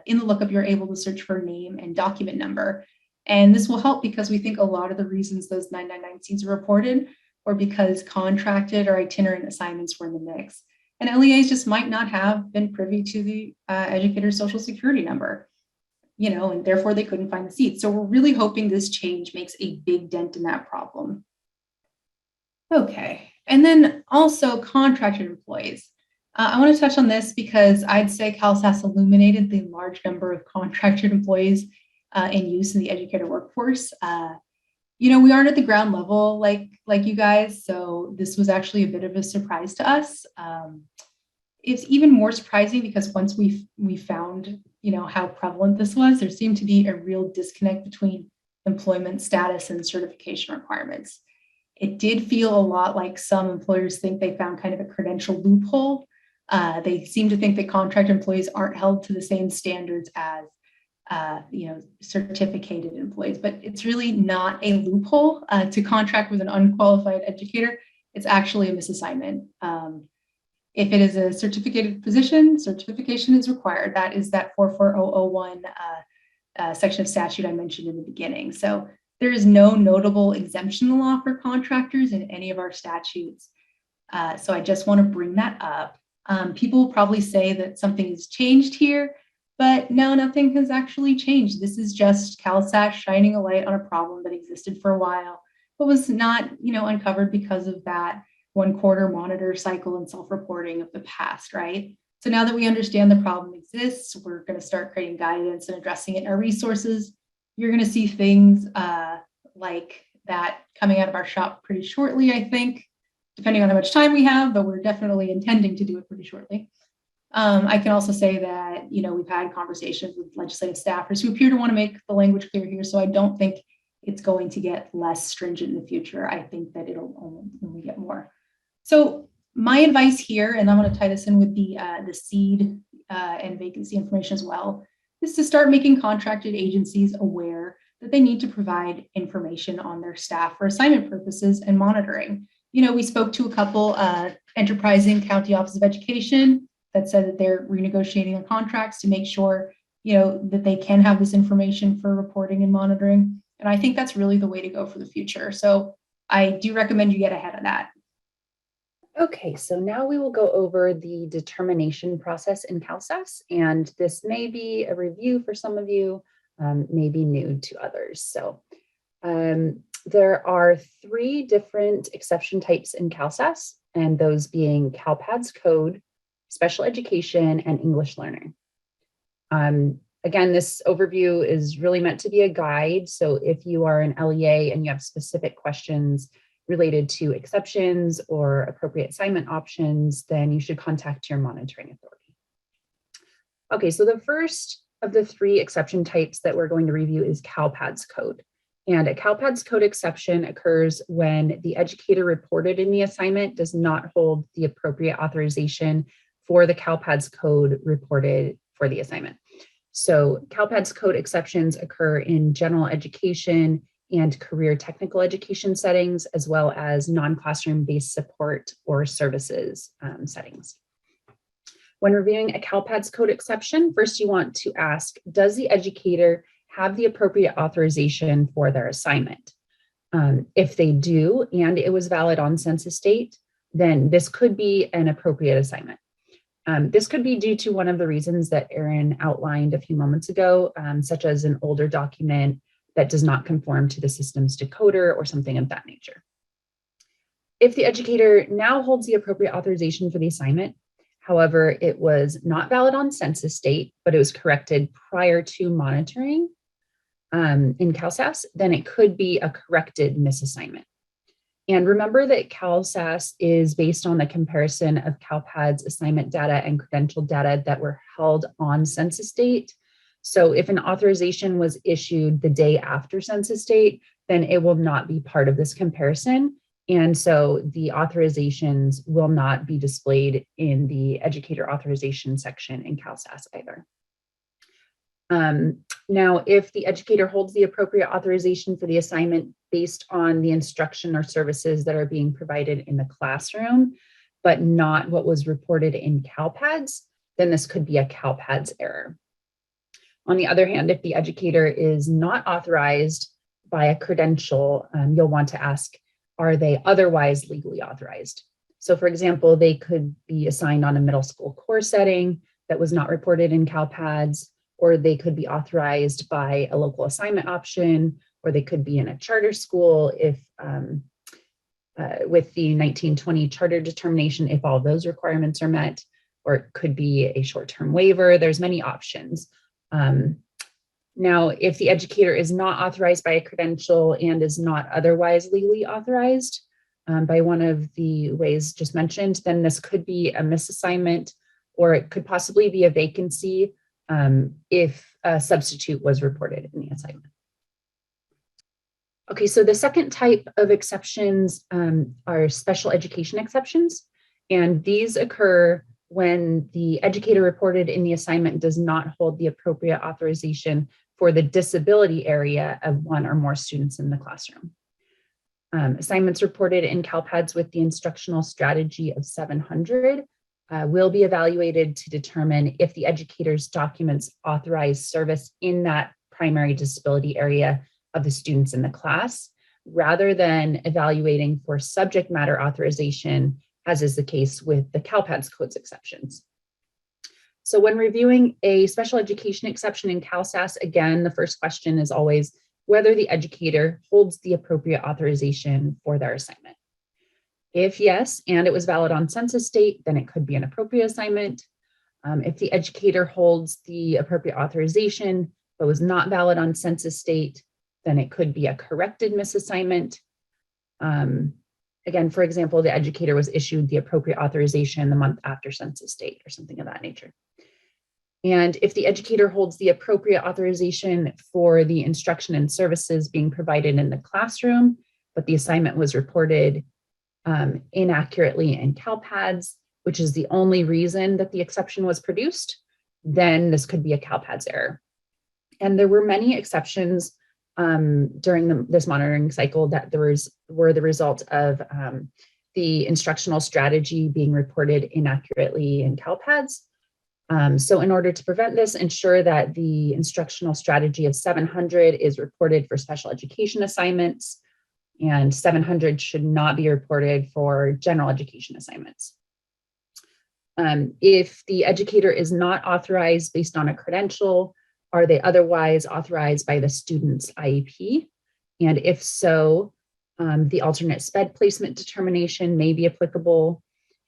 [SPEAKER 2] in the lookup, you're able to search for name and document number. And this will help because we think a lot of the reasons those 999 seeds are reported or because contracted or itinerant assignments were in the mix. And LEAs just might not have been privy to the educator's social security number, you know, and therefore they couldn't find the seats. So we're really hoping this change makes a big dent in that problem. Okay, and then also contracted employees. I want to touch on this because I'd say CalSAAS illuminated the large number of contracted employees in use in the educator workforce. You know, we aren't at the ground level like you guys, so this was actually a bit of a surprise to us. It's even more surprising because once we found, you know, how prevalent this was, there seemed to be a real disconnect between employment status and certification requirements. It did feel a lot like some employers think they found kind of a credential loophole. They seem to think that contract employees aren't held to the same standards as you know, certificated employees, but it's really not a loophole to contract with an unqualified educator. It's actually a misassignment. If it is a certificated position, certification is required. That is that 44001 section of statute I mentioned in the beginning. So there is no notable exemption in the law for contractors in any of our statutes. So I just want to bring that up. People will probably say that something has changed here, but no, nothing has actually changed. This is just CalSAAS shining a light on a problem that existed for a while, but was not, you know, uncovered because of that 1 quarter monitor cycle and self-reporting of the past, right? So now that we understand the problem exists, we're going to start creating guidance and addressing it in our resources. You're going to see things like that coming out of our shop pretty shortly, I think, depending on how much time we have, but we're definitely intending to do it pretty shortly. I can also say that, you know, we've had conversations with legislative staffers who appear to want to make the language clear here. So I don't think it's going to get less stringent in the future. I think that it'll only get more. So my advice here, and I'm going to tie this in with the seed and vacancy information as well, is to start making contracted agencies aware that they need to provide information on their staff for assignment purposes and monitoring. You know, we spoke to a couple enterprising county office of education that said that they're renegotiating their contracts to make sure, you know, that they can have this information for reporting and monitoring. And I think that's really the way to go for the future. So I do recommend you get ahead of that.
[SPEAKER 3] Okay, so now we will go over the determination process in CalSAAS, and this may be a review for some of you, may be new to others. So there are 3 different exception types in CalSAAS, and those being CalPADS code, special education, and English learning. Again, this overview is really meant to be a guide. So if you are an LEA and you have specific questions related to exceptions or appropriate assignment options, then you should contact your monitoring authority. Okay, so the first of the 3 exception types that we're going to review is CalPADS code. And a CalPADS code exception occurs when the educator reported in the assignment does not hold the appropriate authorization for the CalPADS code reported for the assignment. So CalPADS code exceptions occur in general education and career technical education settings, as well as non-classroom based support or services settings. When reviewing a CalPADS code exception, first you want to ask, does the educator have the appropriate authorization for their assignment? If they do, and it was valid on census date, then this could be an appropriate assignment. This could be due to one of the reasons that Erin outlined a few moments ago, such as an older document that does not conform to the system's decoder or something of that nature. If the educator now holds the appropriate authorization for the assignment, however, it was not valid on census date, but it was corrected prior to monitoring in CalSAAS, then it could be a corrected misassignment. And remember that CalSAAS is based on the comparison of CalPADS assignment data and credential data that were held on census date. So if an authorization was issued the day after census date, then it will not be part of this comparison. And so the authorizations will not be displayed in the educator authorization section in CalSAAS either. Now, if the educator holds the appropriate authorization for the assignment based on the instruction or services that are being provided in the classroom, but not what was reported in CalPADS, then this could be a CalPADS error. On the other hand, if the educator is not authorized by a credential, you'll want to ask, are they otherwise legally authorized? So for example, they could be assigned on a middle school core setting that was not reported in CalPADS, or they could be authorized by a local assignment option, or they could be in a charter school if with the 1920 charter determination, if all those requirements are met, or it could be a short-term waiver. There's many options. Now, if the educator is not authorized by a credential and is not otherwise legally authorized by one of the ways just mentioned, then this could be a misassignment, or it could possibly be a vacancy if a substitute was reported in the assignment. Okay, so the second type of exceptions are special education exceptions, and these occur when the educator reported in the assignment does not hold the appropriate authorization for the disability area of one or more students in the classroom. Assignments reported in CalPADS with the instructional strategy of 700 will be evaluated to determine if the educator's documents authorize service in that primary disability area of the students in the class, rather than evaluating for subject matter authorization, as is the case with the CalPADS codes exceptions. So when reviewing a special education exception in CalSAAS, again, the first question is always whether the educator holds the appropriate authorization for their assignment. If yes, and it was valid on census date, then it could be an appropriate assignment. If the educator holds the appropriate authorization, but was not valid on census date, then it could be a corrected misassignment. Again, for example, the educator was issued the appropriate authorization the month after census date or something of that nature. And if the educator holds the appropriate authorization for the instruction and services being provided in the classroom, but the assignment was reported inaccurately in CalPADS, which is the only reason that the exception was produced, then this could be a CalPADS error. And there were many exceptions during this monitoring cycle that were the result of the instructional strategy being reported inaccurately in CalPADS. So in order to prevent this, ensure that the instructional strategy of 700 is reported for special education assignments, and 700 should not be reported for general education assignments. If the educator is not authorized based on a credential, are they otherwise authorized by the student's IEP? And if so, the alternate SPED placement determination may be applicable.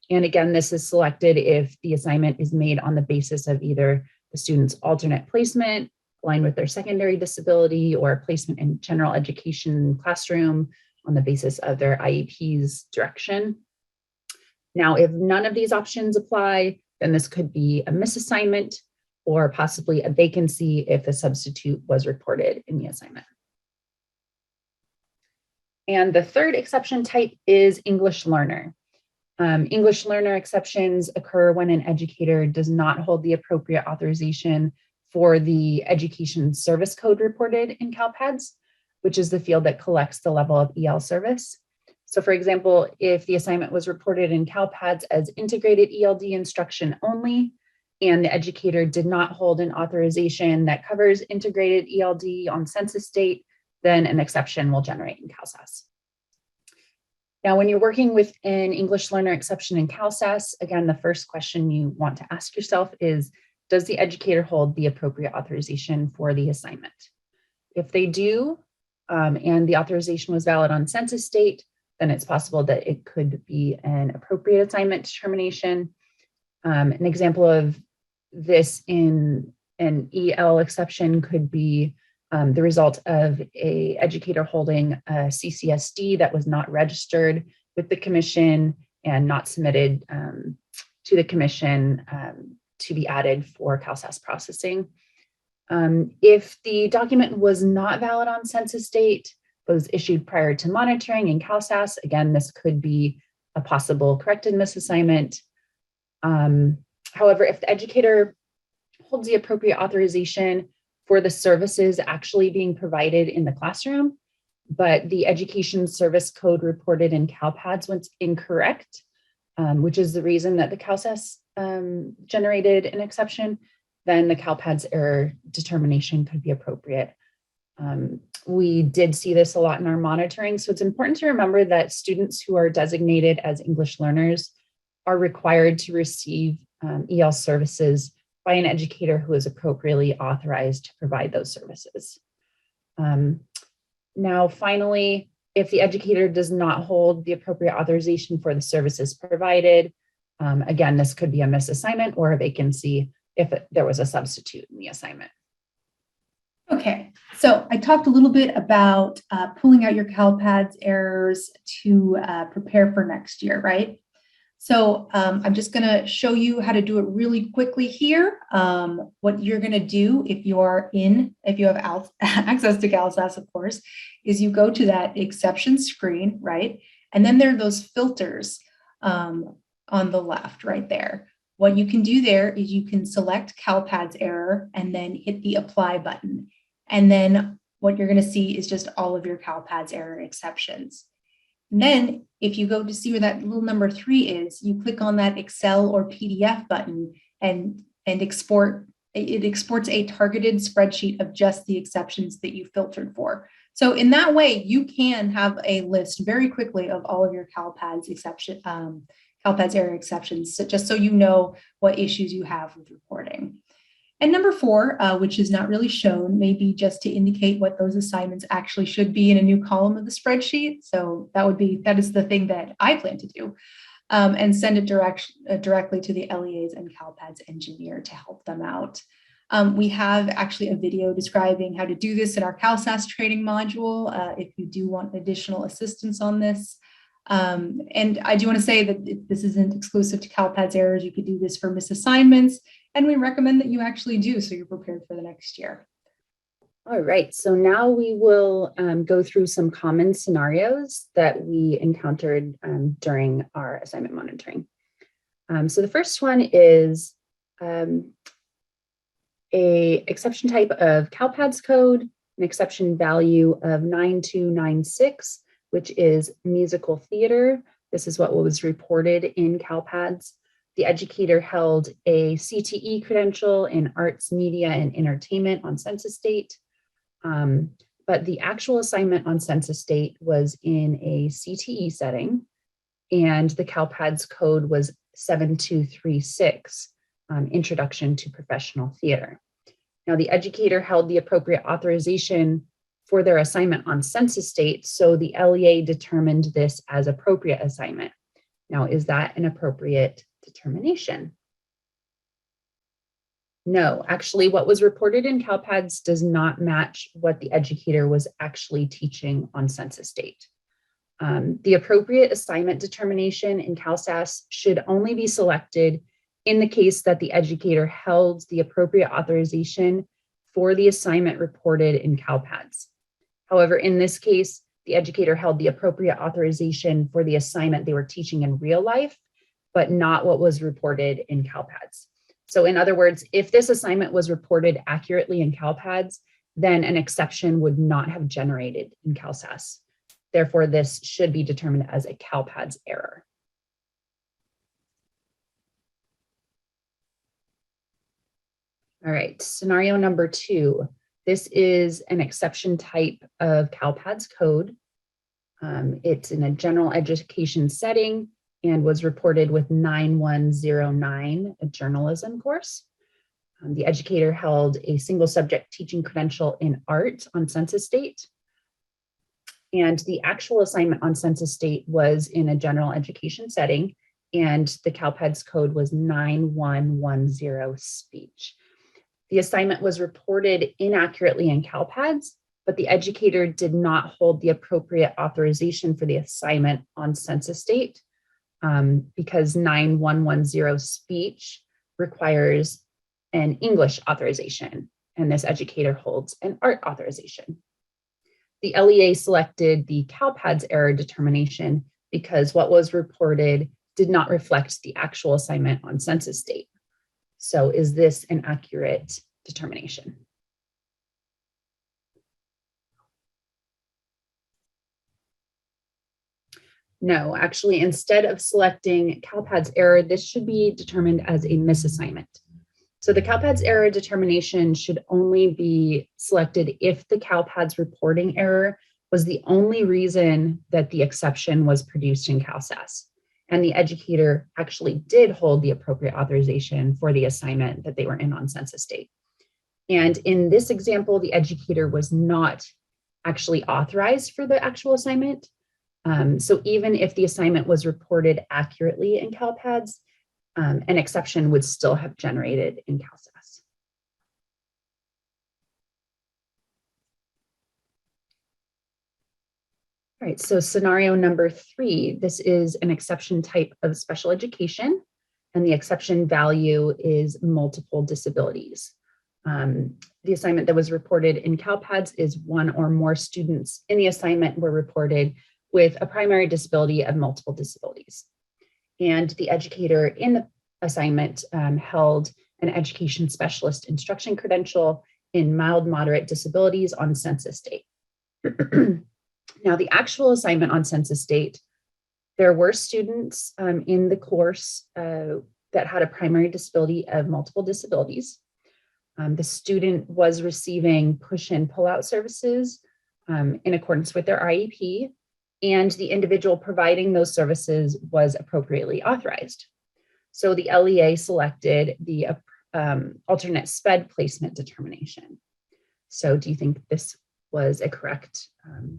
[SPEAKER 3] And again, this is selected if the assignment is made on the basis of either the student's alternate placement aligned with their secondary disability, or placement in general education classroom on the basis of their IEP's direction. Now, if none of these options apply, then this could be a misassignment or possibly a vacancy if a substitute was reported in the assignment. And the third exception type is English learner. English learner exceptions occur when an educator does not hold the appropriate authorization for the education service code reported in CalPADS, which is the field that collects the level of EL service. So for example, if the assignment was reported in CalPADS as integrated ELD instruction only, and the educator did not hold an authorization that covers integrated ELD on census date, then an exception will generate in CalSAS. Now, when you're working with an English learner exception in CalSAS, again, the first question you want to ask yourself is, does the educator hold the appropriate authorization for the assignment? If they do, and the authorization was valid on census date, then it's possible that it could be an appropriate assignment determination. An example of this in an EL exception could be the result of an educator holding a CCSD that was not registered with the commission and not submitted to the commission to be added for CalSAS processing. If the document was not valid on census date, but was issued prior to monitoring in CalSAAS, again, this could be a possible corrected misassignment. However, if the educator holds the appropriate authorization for the services actually being provided in the classroom, but the education service code reported in CalPADS was incorrect, which is the reason that the CalSAS generated an exception, then the CalPADS error determination could be appropriate. We did see this a lot in our monitoring, so it's important to remember that students who are designated as English learners are required to receive EL services by an educator who is appropriately authorized to provide those services. Now, finally, if the educator does not hold the appropriate authorization for the services provided, again, this could be a misassignment or a vacancy if there was a substitute in the assignment.
[SPEAKER 2] Okay, so I talked a little bit about pulling out your CalPADS errors to prepare for next year, right? So I'm just going to show you how to do it really quickly here. What you're going to do if you have access to CalSAS, of course, is you go to that exception screen, right? And then there are those filters on the left right there. What you can do there is you can select CalPADS error and then hit the apply button. And then what you're going to see is just all of your CalPADS error exceptions. And then if you go to see where that little number 3 is, you click on that Excel or PDF button and export. It exports a targeted spreadsheet of just the exceptions that you filtered for. So in that way, you can have a list very quickly of all of your CalPADS CalPADS error exceptions, just so you know what issues you have with reporting. And number 4, which is not really shown, maybe just to indicate what those assignments actually should be in a new column of the spreadsheet. So that is the thing that I plan to do, and send it directly to the LEAs and CalPADS engineer to help them out. We have actually a video describing how to do this in our CalSAS training module, if you do want additional assistance on this. And I do want to say that this isn't exclusive to CalPADS errors. You could do this for misassignments, and we recommend that you actually do so you're prepared for the next year.
[SPEAKER 3] All right, so now we will go through some common scenarios that we encountered during our assignment monitoring. So the first one is a exception type of CalPADS code, an exception value of 9296, which is musical theater. This is what was reported in CalPADS. The educator held a CTE credential in arts, media, and entertainment on census date. But the actual assignment on census date was in a CTE setting, and the CalPADS code was 7236, Introduction to Professional Theater. Now, the educator held the appropriate authorization for their assignment on census date, so the LEA determined this as appropriate assignment. Now, is that an appropriate determination? No, actually, what was reported in CalPADS does not match what the educator was actually teaching on census date. The appropriate assignment determination in CalSAS should only be selected in the case that the educator held the appropriate authorization for the assignment reported in CalPADS. However, in this case, the educator held the appropriate authorization for the assignment they were teaching in real life, but not what was reported in CalPADS. So in other words, if this assignment was reported accurately in CalPADS, then an exception would not have generated in CalSAS. Therefore, this should be determined as a CalPADS error. All right, scenario number 2. This is an exception type of CalPADS code. It's in a general education setting and was reported with 9109, a journalism course. The educator held a single subject teaching credential in art on census date. And the actual assignment on census date was in a general education setting, and the CalPADS code was 9110, speech. The assignment was reported inaccurately in CalPADS, but the educator did not hold the appropriate authorization for the assignment on census date, because 9110 speech requires an English authorization, and this educator holds an art authorization. The LEA selected the CalPADS error determination because what was reported did not reflect the actual assignment on census date. So is this an accurate determination? No, actually, instead of selecting CalPADS error, this should be determined as a misassignment. So the CalPADS error determination should only be selected if the CalPADS reporting error was the only reason that the exception was produced in CalSAAS, and the educator actually did hold the appropriate authorization for the assignment that they were in on census date. And in this example, the educator was not actually authorized for the actual assignment. So even if the assignment was reported accurately in CalPADS, an exception would still have generated in CalSAAS. All right, so scenario number 3, this is an exception type of special education, and the exception value is multiple disabilities. The assignment that was reported in CalPADS is one or more students in the assignment were reported with a primary disability of multiple disabilities. And the educator in the assignment held an education specialist instruction credential in mild moderate disabilities on census date. Now, the actual assignment on census date, there were students in the course that had a primary disability of multiple disabilities. The student was receiving push-in pull-out services in accordance with their IEP, and the individual providing those services was appropriately authorized. So the LEA selected the alternate SPED placement determination. So do you think this was a correct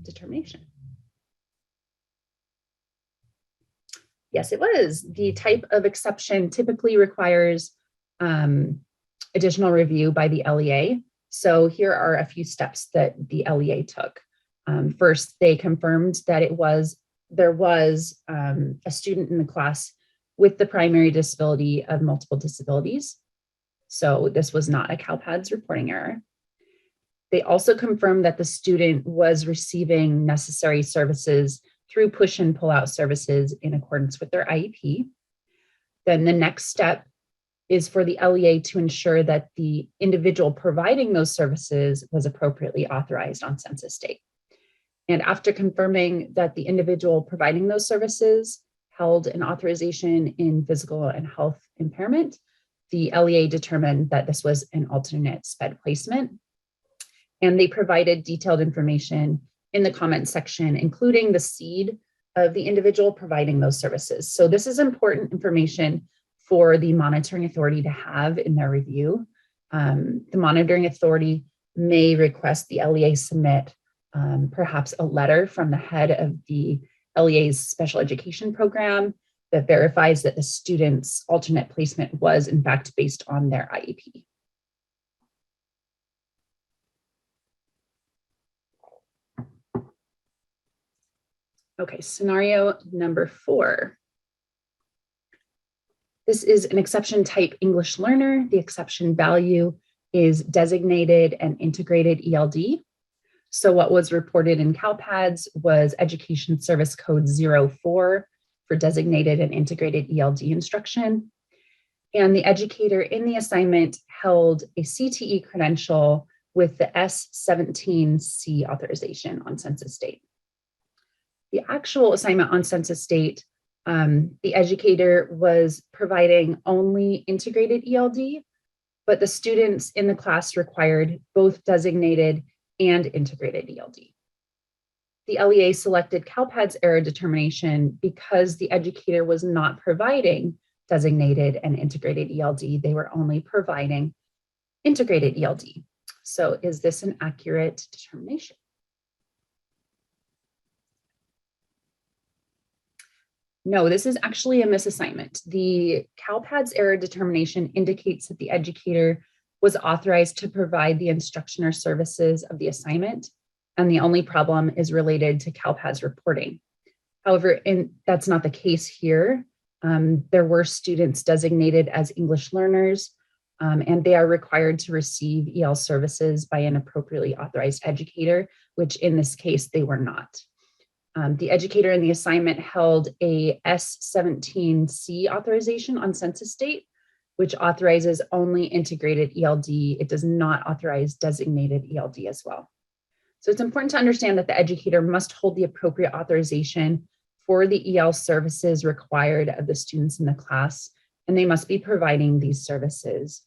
[SPEAKER 3] determination? Yes, it was. The type of exception typically requires additional review by the LEA. So here are a few steps that the LEA took. First, they confirmed that there was a student in the class with the primary disability of multiple disabilities. So this was not a CalPADS reporting error. They also confirmed that the student was receiving necessary services through push and pull out services in accordance with their IEP. Then the next step is for the LEA to ensure that the individual providing those services was appropriately authorized on census date. And after confirming that the individual providing those services held an authorization in physical and health impairment, the LEA determined that this was an alternate SPED placement. And they provided detailed information in the comment section, including the SEED of the individual providing those services. So this is important information for the monitoring authority to have in their review. The monitoring authority may request the LEA submit perhaps a letter from the head of the LEA's special education program that verifies that the student's alternate placement was in fact based on their IEP. Okay, scenario number 4. This is an exception type English learner. The exception value is designated and integrated ELD. So what was reported in CalPADS was Education Service Code 04 for designated and integrated ELD instruction. And the educator in the assignment held a CTE credential with the S17C authorization on census date. The actual assignment on census date, the educator was providing only integrated ELD, but the students in the class required both designated and integrated ELD. The LEA selected CalPADS error determination because the educator was not providing designated and integrated ELD. They were only providing integrated ELD. So is this an accurate determination? No, this is actually a misassignment. The CalPADS error determination indicates that the educator was authorized to provide the instruction or services of the assignment, and the only problem is related to CalPADS reporting. However, that's not the case here. There were students designated as English learners. and they are required to receive EL services by an appropriately authorized educator, which in this case, they were not. The educator in the assignment held a S17C authorization on census date, which authorizes only integrated ELD. It does not authorize designated ELD as well. So it's important to understand that the educator must hold the appropriate authorization for the EL services required of the students in the class, and they must be providing these services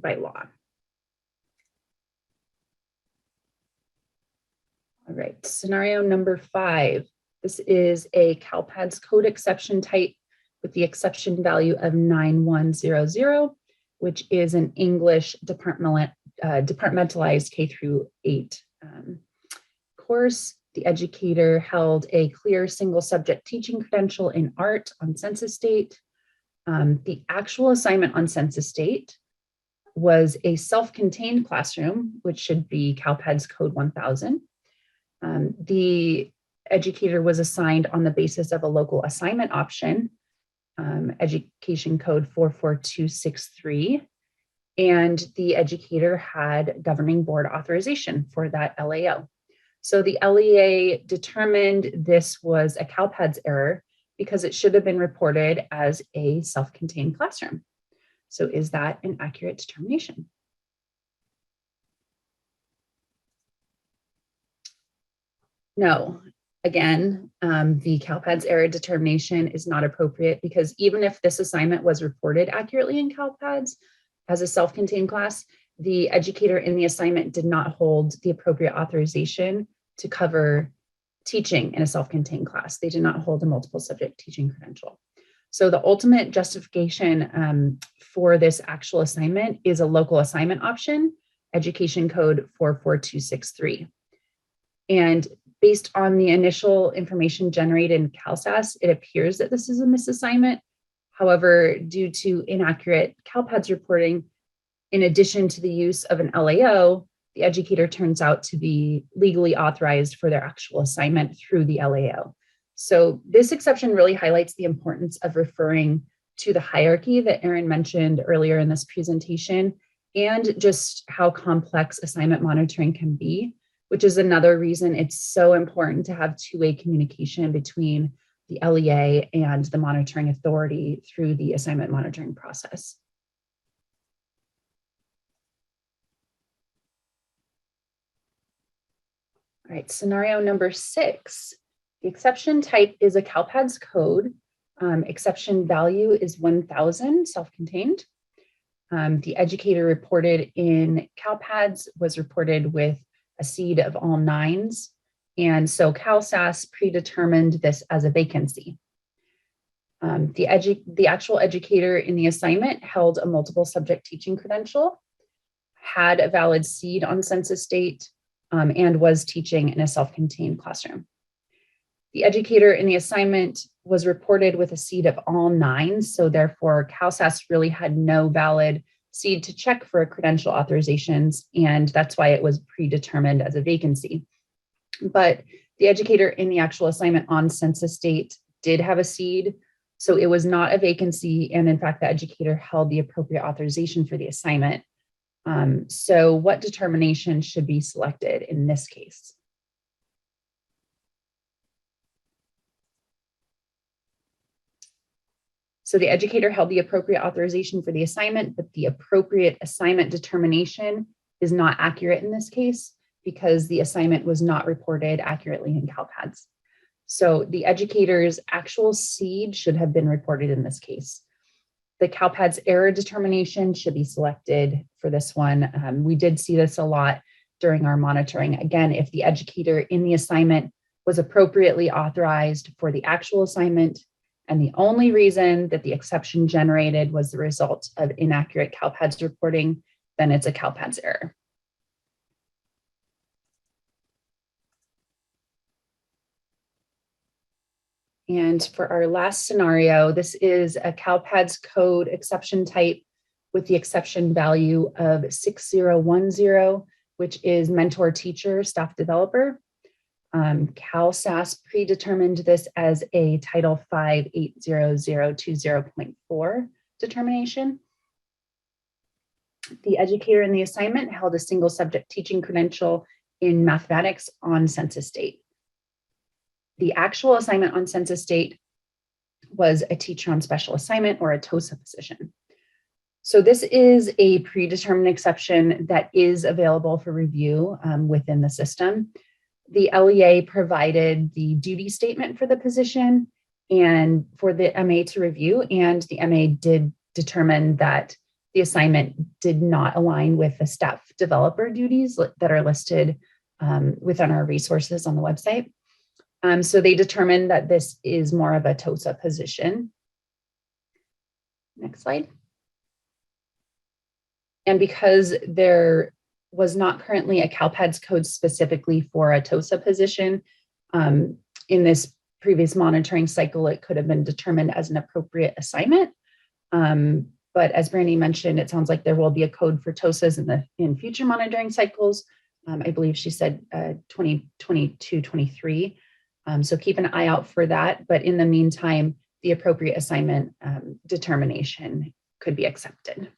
[SPEAKER 3] by law. All right, scenario number 5. This is a CalPADS code exception type with the exception value of 9100, which is an English departmentalized K-8 course. The educator held a clear single subject teaching credential in art on census date. The actual assignment on census date was a self-contained classroom, which should be CalPADS code 1000. The educator was assigned on the basis of a local assignment option, education code 44263, and the educator had governing board authorization for that LAO. So the LEA determined this was a CalPADS error because it should have been reported as a self-contained classroom. So is that an accurate determination? No. Again, the CalPADS error determination is not appropriate because even if this assignment was reported accurately in CalPADS as a self-contained class, the educator in the assignment did not hold the appropriate authorization to cover teaching in a self-contained class. They did not hold a multiple subject teaching credential. So the ultimate justification for this actual assignment is a local assignment option, education code 44263. And based on the initial information generated in CalSAAS, it appears that this is a misassignment. However, due to inaccurate CalPADS reporting, in addition to the use of an LAO, the educator turns out to be legally authorized for their actual assignment through the LAO. So this exception really highlights the importance of referring to the hierarchy that Erin mentioned earlier in this presentation, and just how complex assignment monitoring can be, which is another reason it's so important to have two-way communication between the LEA and the monitoring authority through the assignment monitoring process. All right, scenario number 6. The exception type is a CalPADS code. Exception value is 1000, self-contained. The educator reported in CalPADS was reported with a seed of all 9s. And so CalSAAS predetermined this as a vacancy. The actual educator in the assignment held a multiple subject teaching credential, had a valid seed on census date, and was teaching in a self-contained classroom. The educator in the assignment was reported with a seed of all 9s, so therefore CalSAAS really had no valid seed to check for credential authorizations, and that's why it was predetermined as a vacancy. But the educator in the actual assignment on census date did have a seed, so it was not a vacancy, and in fact, the educator held the appropriate authorization for the assignment. So what determination should be selected in this case? So the educator held the appropriate authorization for the assignment, but the appropriate assignment determination is not accurate in this case because the assignment was not reported accurately in CalPADS. So the educator's actual seed should have been reported in this case. The CalPADS error determination should be selected for this one. We did see this a lot during our monitoring. Again, if the educator in the assignment was appropriately authorized for the actual assignment, and the only reason that the exception generated was the result of inaccurate CalPADS reporting, then it's a CalPADS error. And for our last scenario, this is a CalPADS code exception type with the exception value of 6010, which is mentor teacher staff developer. CalSAAS predetermined this as a Title 5 80020.4 determination. The educator in the assignment held a single subject teaching credential in mathematics on census date. The actual assignment on census date was a teacher on special assignment or a TOSA position. So this is a predetermined exception that is available for review within the system. The LEA provided the duty statement for the position and for the MA to review, and the MA did determine that the assignment did not align with the staff developer duties that are listed within our resources on the website. So they determined that this is more of a TOSA position. Next slide. And because there was not currently a CalPADS code specifically for a TOSA position, in this previous monitoring cycle, it could have been determined as an appropriate assignment. But as Brandy mentioned, it sounds like there will be a code for TOSAs in future monitoring cycles. I believe she said 2022-23. So keep an eye out for that. But in the meantime, the appropriate assignment determination could be accepted.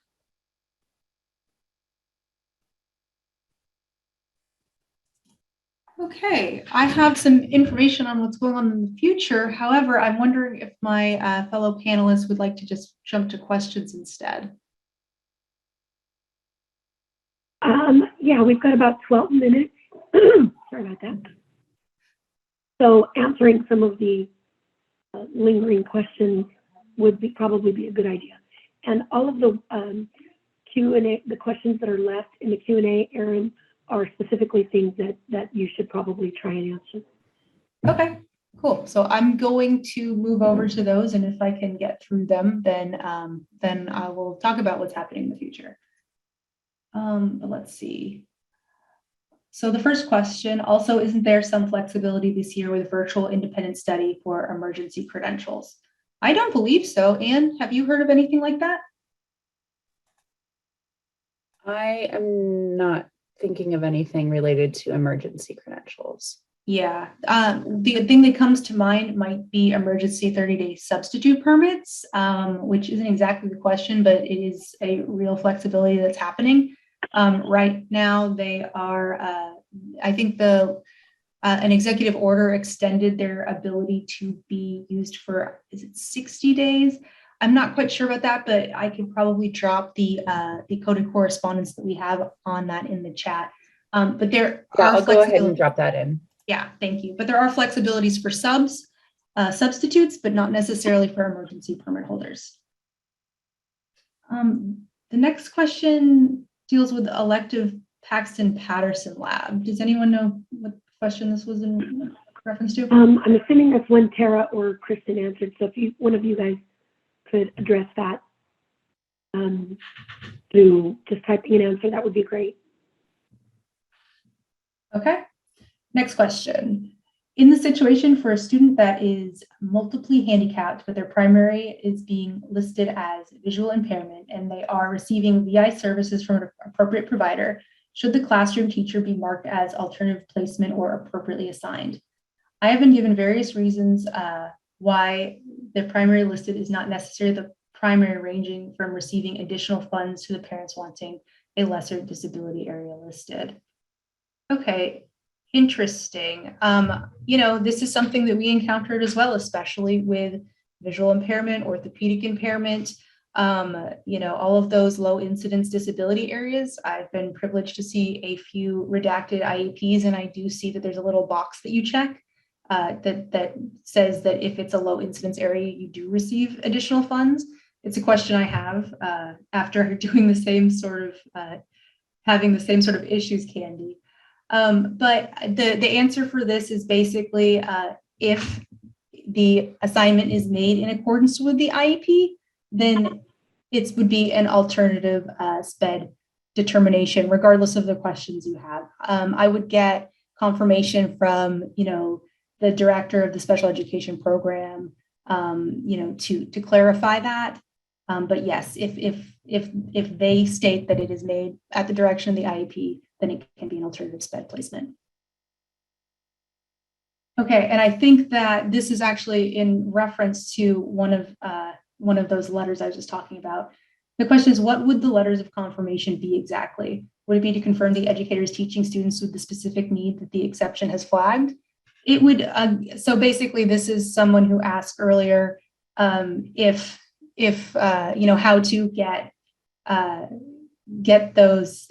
[SPEAKER 2] Okay, I have some information on what's going on in the future. However, I'm wondering if my fellow panelists would like to just jump to questions instead.
[SPEAKER 1] Yeah, we've got about 12 minutes. Sorry about that. So answering some of the lingering questions would probably be a good idea. And all of the Q&A, the questions that are left in the Q&A, Erin, are specifically things that you should probably try and answer.
[SPEAKER 2] Okay, cool. So I'm going to move over to those, and if I can get through them, then I will talk about what's happening in the future. But let's see. So the first question, also, isn't there some flexibility this year with virtual independent study for emergency credentials? I don't believe so. Anne, have you heard of anything like that?
[SPEAKER 3] I am not thinking of anything related to emergency credentials.
[SPEAKER 2] Yeah, the thing that comes to mind might be emergency 30-day substitute permits, which isn't exactly the question, but it is a real flexibility that's happening. Right now, they are, I think an executive order extended their ability to be used for, is it 60 days? I'm not quite sure about that, but I could probably drop the coded correspondence that we have on that in the chat. But there are
[SPEAKER 3] I'll go ahead and drop that in.
[SPEAKER 2] Yeah, thank you. But there are flexibilities for substitutes, but not necessarily for emergency permit holders. The next question deals with the elective Paxton Patterson lab. Does anyone know what question this was in reference to?
[SPEAKER 1] I'm assuming that's one Tara or Kristen answered. So if one of you guys could address that through just typing an answer, that would be great.
[SPEAKER 2] Okay. Next question. In the situation for a student that is multiply handicapped, but their primary is being listed as visual impairment and they are receiving VI services from an appropriate provider, should the classroom teacher be marked as alternative placement or appropriately assigned? I have been given various reasons why the primary listed is not necessarily the primary, ranging from receiving additional funds to the parents wanting a lesser disability area listed. Okay. Interesting. This is something that we encountered as well, especially with visual impairment, orthopedic impairment, all of those low incidence disability areas. I've been privileged to see a few redacted IEPs, and I do see that there's a little box that you check that says that if it's a low incidence area, you do receive additional funds. It's a question I have after doing the same sort of, having the same sort of issues, Candy. But the answer for this is basically if the assignment is made in accordance with the IEP, then it would be an alternative SPED determination, regardless of the questions you have. I would get confirmation from, the director of the special education program, to clarify that. But yes, if they state that it is made at the direction of the IEP, then it can be an alternative SPED placement. Okay, and I think that this is actually in reference to one of those letters I was just talking about. The question is, what would the letters of confirmation be exactly? Would it be to confirm the educator is teaching students with the specific need that the exception has flagged? It would, so basically this is someone who asked earlier if how to get those,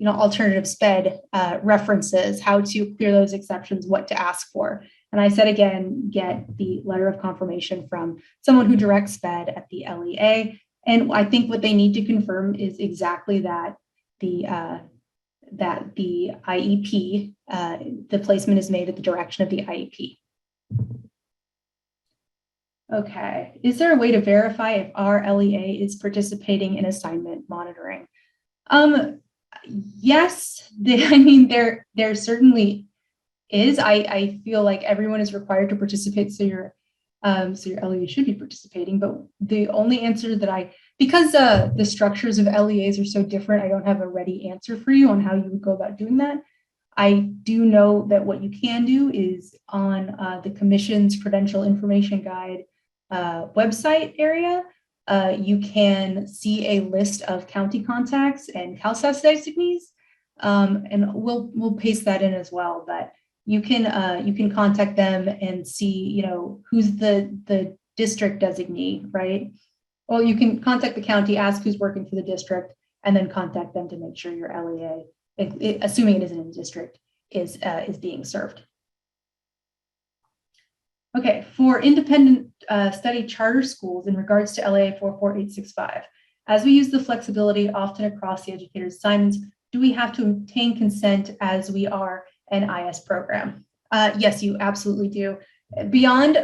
[SPEAKER 2] alternative SPED references, how to clear those exceptions, what to ask for. And I said, again, get the letter of confirmation from someone who directs SPED at the LEA. And I think what they need to confirm is exactly that the IEP, the placement is made at the direction of the IEP. Okay, is there a way to verify if our LEA is participating in assignment monitoring? Yes, there certainly is. I feel like everyone is required to participate, so your LEA should be participating, but the only answer that because the structures of LEAs are so different, I don't have a ready answer for you on how you would go about doing that. I do know that what you can do is on the Commission's Credential Information Guide website area, you can see a list of county contacts and CalSAS designees, and we'll paste that in as well. But you can contact them and see who's the district designee, right? Well, you can contact the county, ask who's working for the district, and then contact them to make sure your LEA, assuming it isn't in the district, is being served. Okay, for independent study charter schools in regards to LEA 44865, as we use the flexibility often across the educator's assignments, do we have to obtain consent as we are an IS program? Yes, you absolutely do. Beyond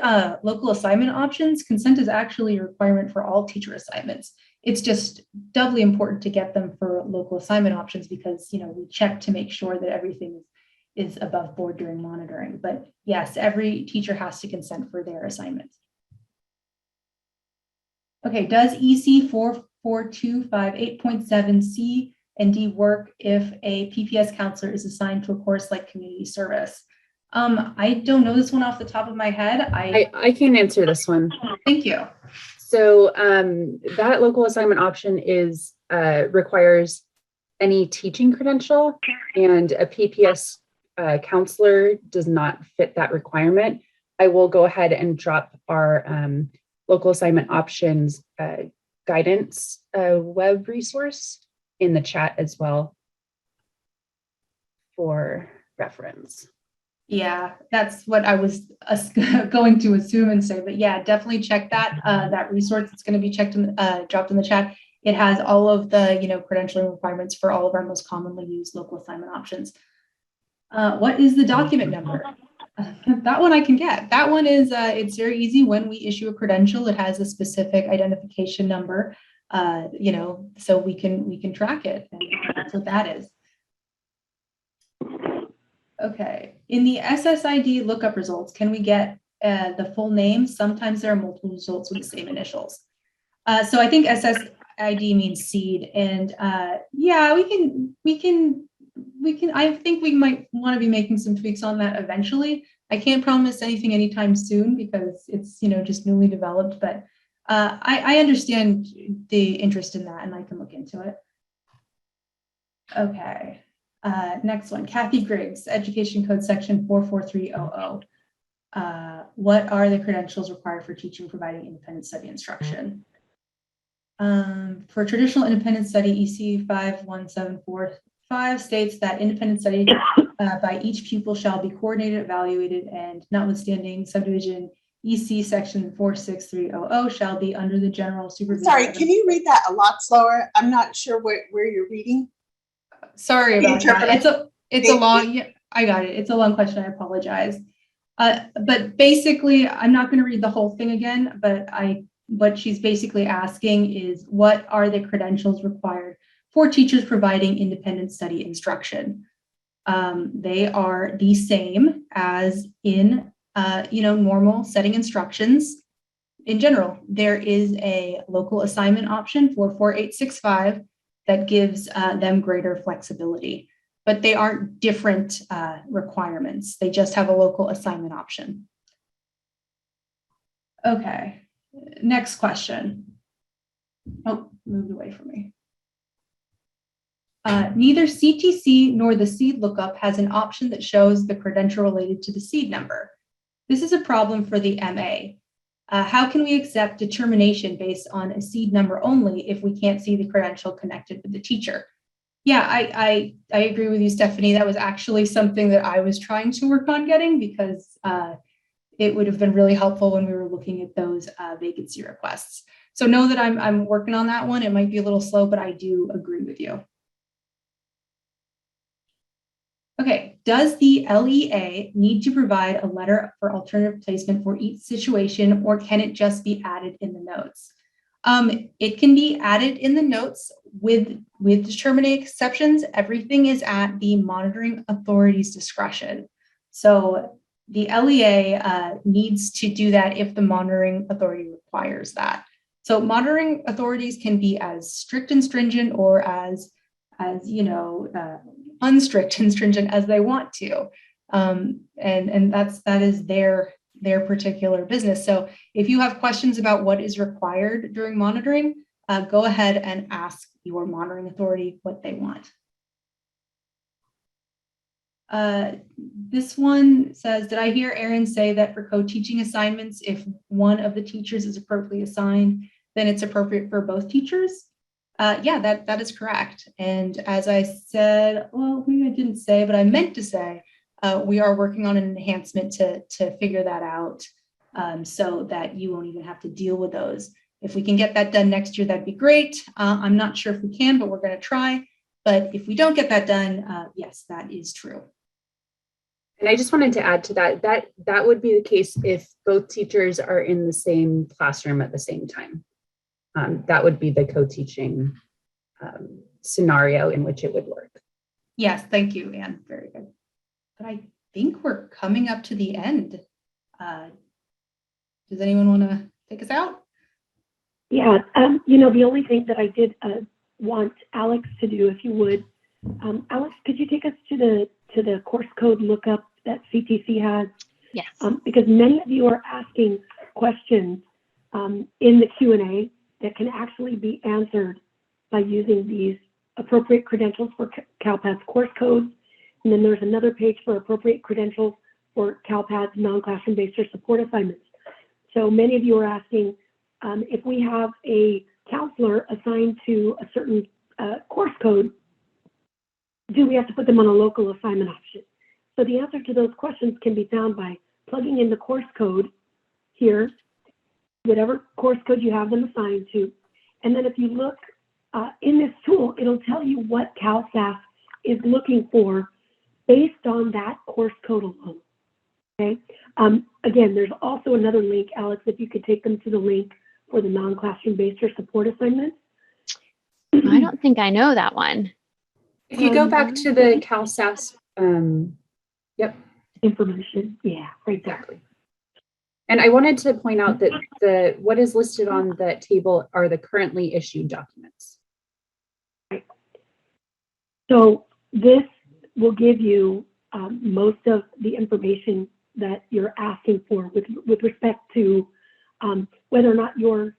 [SPEAKER 2] local assignment options, consent is actually a requirement for all teacher assignments. It's just doubly important to get them for local assignment options because we check to make sure that everything is above board during monitoring. But yes, every teacher has to consent for their assignments. Okay, does EC 44258.7 and D work if a PPS counselor is assigned to a course like community service? I don't know this one off the top of my head.
[SPEAKER 3] I can answer this one.
[SPEAKER 2] Thank you.
[SPEAKER 3] So that local assignment option requires any teaching credential, and a PPS counselor does not fit that requirement. I will go ahead and drop our local assignment options guidance web resource in the chat as well for reference.
[SPEAKER 2] Yeah, that's what I was going to assume and say, but yeah, definitely check that that resource. It's going to be dropped in the chat. It has all of the credentialing requirements for all of our most commonly used local assignment options. What is the document number? That one I can get. That one is it's very easy. When we issue a credential, it has a specific identification number, so we can track it, and that's what that is. Okay, in the SSID lookup results, can we get the full name? Sometimes there are multiple results with the same initials. So I think SSID means seed, and yeah, we can. I think we might want to be making some tweaks on that eventually. I can't promise anything anytime soon because it's just newly developed, but I understand the interest in that, and I can look into it. Okay. Next one, Kathy Griggs, Education Code Section 44300. What are the credentials required for teaching providing independent study instruction? For traditional independent study, EC 51745 states that independent study by each pupil shall be coordinated, evaluated, and notwithstanding subdivision EC Section 46300 shall be under the general supervision.
[SPEAKER 4] Sorry, can you read that a lot slower? I'm not sure where you're reading.
[SPEAKER 2] Sorry about that. It's a long, I got it. It's a long question. I apologize. But basically, I'm not going to read the whole thing again, but what she's basically asking is, what are the credentials required for teachers providing independent study instruction? They are the same as in, normal setting instructions. In general, there is a local assignment option for 4865 that gives them greater flexibility, but they aren't different requirements. They just have a local assignment option. Okay, next question. Oh, moved away from me. Neither CTC nor the seed lookup has an option that shows the credential related to the seed number. This is a problem for the MA. How can we accept determination based on a seed number only if we can't see the credential connected with the teacher? Yeah, I agree with you, Stephanie. That was actually something that I was trying to work on getting, because it would have been really helpful when we were looking at those vacancy requests. So know that I'm working on that one. It might be a little slow, but I do agree with you. Okay, does the LEA need to provide a letter for alternative placement for each situation, or can it just be added in the notes? It can be added in the notes with determining exceptions. Everything is at the monitoring authority's discretion. So the LEA needs to do that if the monitoring authority requires that. So monitoring authorities can be as strict and stringent, or as unstrict and stringent as they want to, and that is their particular business. So if you have questions about what is required during monitoring, go ahead and ask your monitoring authority what they want. This one says, did I hear Erin say that for co-teaching assignments, if one of the teachers is appropriately assigned, then it's appropriate for both teachers? Yeah, that is correct. And as I said, well, maybe I didn't say, but I meant to say, we are working on an enhancement to figure that out, so that you won't even have to deal with those. If we can get that done next year, that'd be great. I'm not sure if we can, but we're going to try. But if we don't get that done, yes, that is true.
[SPEAKER 3] And I just wanted to add to that would be the case if both teachers are in the same classroom at the same time. That would be the co-teaching scenario in which it would work.
[SPEAKER 2] Yes, thank you, Anne. Very good. But I think we're coming up to the end. Does anyone want to take us out?
[SPEAKER 1] Yeah, the only thing that I did want Alex to do, if you would, Alex, could you take us to the course code lookup that CTC has?
[SPEAKER 5] Yes.
[SPEAKER 1] Because many of you are asking questions in the Q&A that can actually be answered by using these appropriate credentials for CalPADS course codes. And then there's another page for appropriate credentials for CalPADS non-classroom based or support assignments. So many of you are asking, if we have a counselor assigned to a certain course code, do we have to put them on a local assignment option? So the answer to those questions can be found by plugging in the course code here, whatever course code you have them assigned to. And then if you look in this tool, it'll tell you what CalSAAS is looking for based on that course code alone. Okay. Again, there's also another link, Alex, if you could take them to the link for the non-classroom based or support assignments.
[SPEAKER 5] I don't think I know that one.
[SPEAKER 3] If you go back to the CalSAAS, yep.
[SPEAKER 1] Information, yeah, right there.
[SPEAKER 3] Exactly. And I wanted to point out that what is listed on that table are the currently issued documents.
[SPEAKER 1] Right. So this will give you most of the information that you're asking for with respect to whether or not your,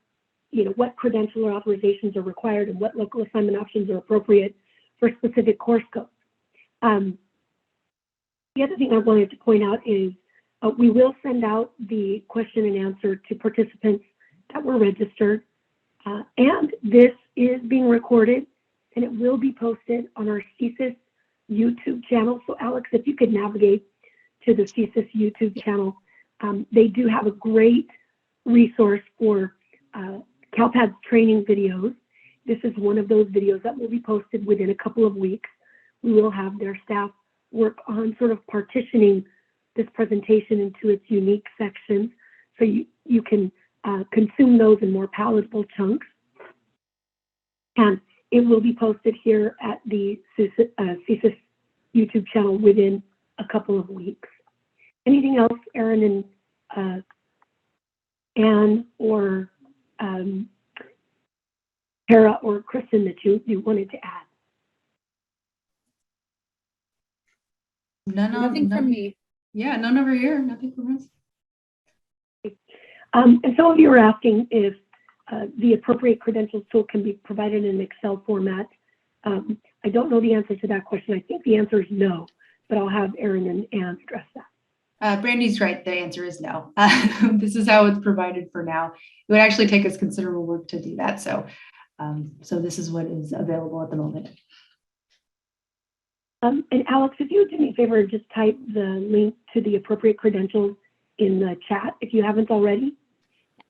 [SPEAKER 1] what credential or authorizations are required and what local assignment options are appropriate for specific course codes. The other thing I wanted to point out is we will send out the question and answer to participants that were registered. And this is being recorded and it will be posted on our CSIS YouTube channel. So Alex, if you could navigate to the CSIS YouTube channel, they do have a great resource for CalPADS training videos. This is one of those videos that will be posted within a couple of weeks. We will have their staff work on sort of partitioning this presentation into its unique sections so you can consume those in more palatable chunks. And it will be posted here at the CSIS YouTube channel within a couple of weeks. Anything else, Erin and Anne or Tara or Kristen that you wanted to add?
[SPEAKER 3] Nothing from me.
[SPEAKER 2] Yeah, none over here. Nothing from us.
[SPEAKER 1] And some of you are asking if the appropriate credentials tool can be provided in an Excel format. I don't know the answer to that question. I think the answer is no, but I'll have Erin and Ann address that.
[SPEAKER 2] Brandy's right. The answer is no. This is how it's provided for now. It would actually take us considerable work to do that. So this is what is available at the moment.
[SPEAKER 1] And Alex, if you would do me a favor and just type the link to the appropriate credentials in the chat if you haven't already.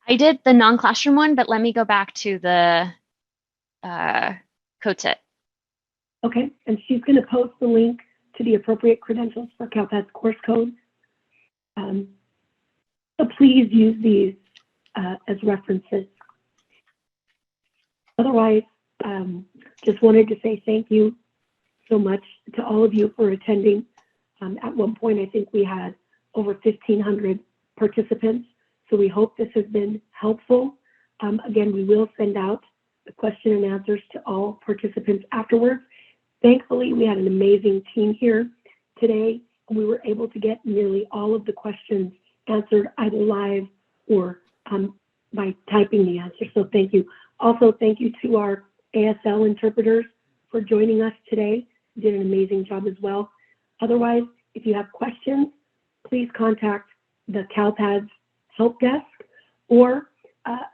[SPEAKER 5] I did the non-classroom one, but let me go back to the COTIT.
[SPEAKER 1] Okay, and she's going to post the link to the appropriate credentials for CalPADS course codes. So please use these as references. Otherwise, just wanted to say thank you so much to all of you for attending. At one point, I think we had over 1,500 participants, so we hope this has been helpful. Again, we will send out the question and answers to all participants afterwards. Thankfully, we had an amazing team here today. We were able to get nearly all of the questions answered either live or by typing the answer, so thank you. Also, thank you to our ASL interpreters for joining us today. You did an amazing job as well. Otherwise, if you have questions, please contact the CalPADS help desk, or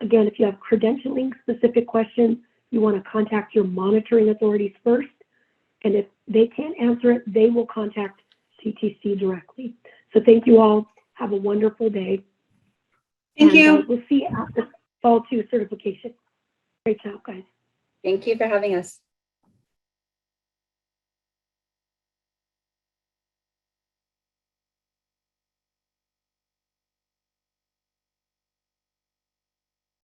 [SPEAKER 1] again, if you have credentialing specific questions, you want to contact your monitoring authorities first, and if they can't answer it, they will contact CTC directly. So thank you all. Have a wonderful day.
[SPEAKER 2] Thank you.
[SPEAKER 1] We'll see you after fall 2 certification. Great job, guys.
[SPEAKER 3] Thank you for having us.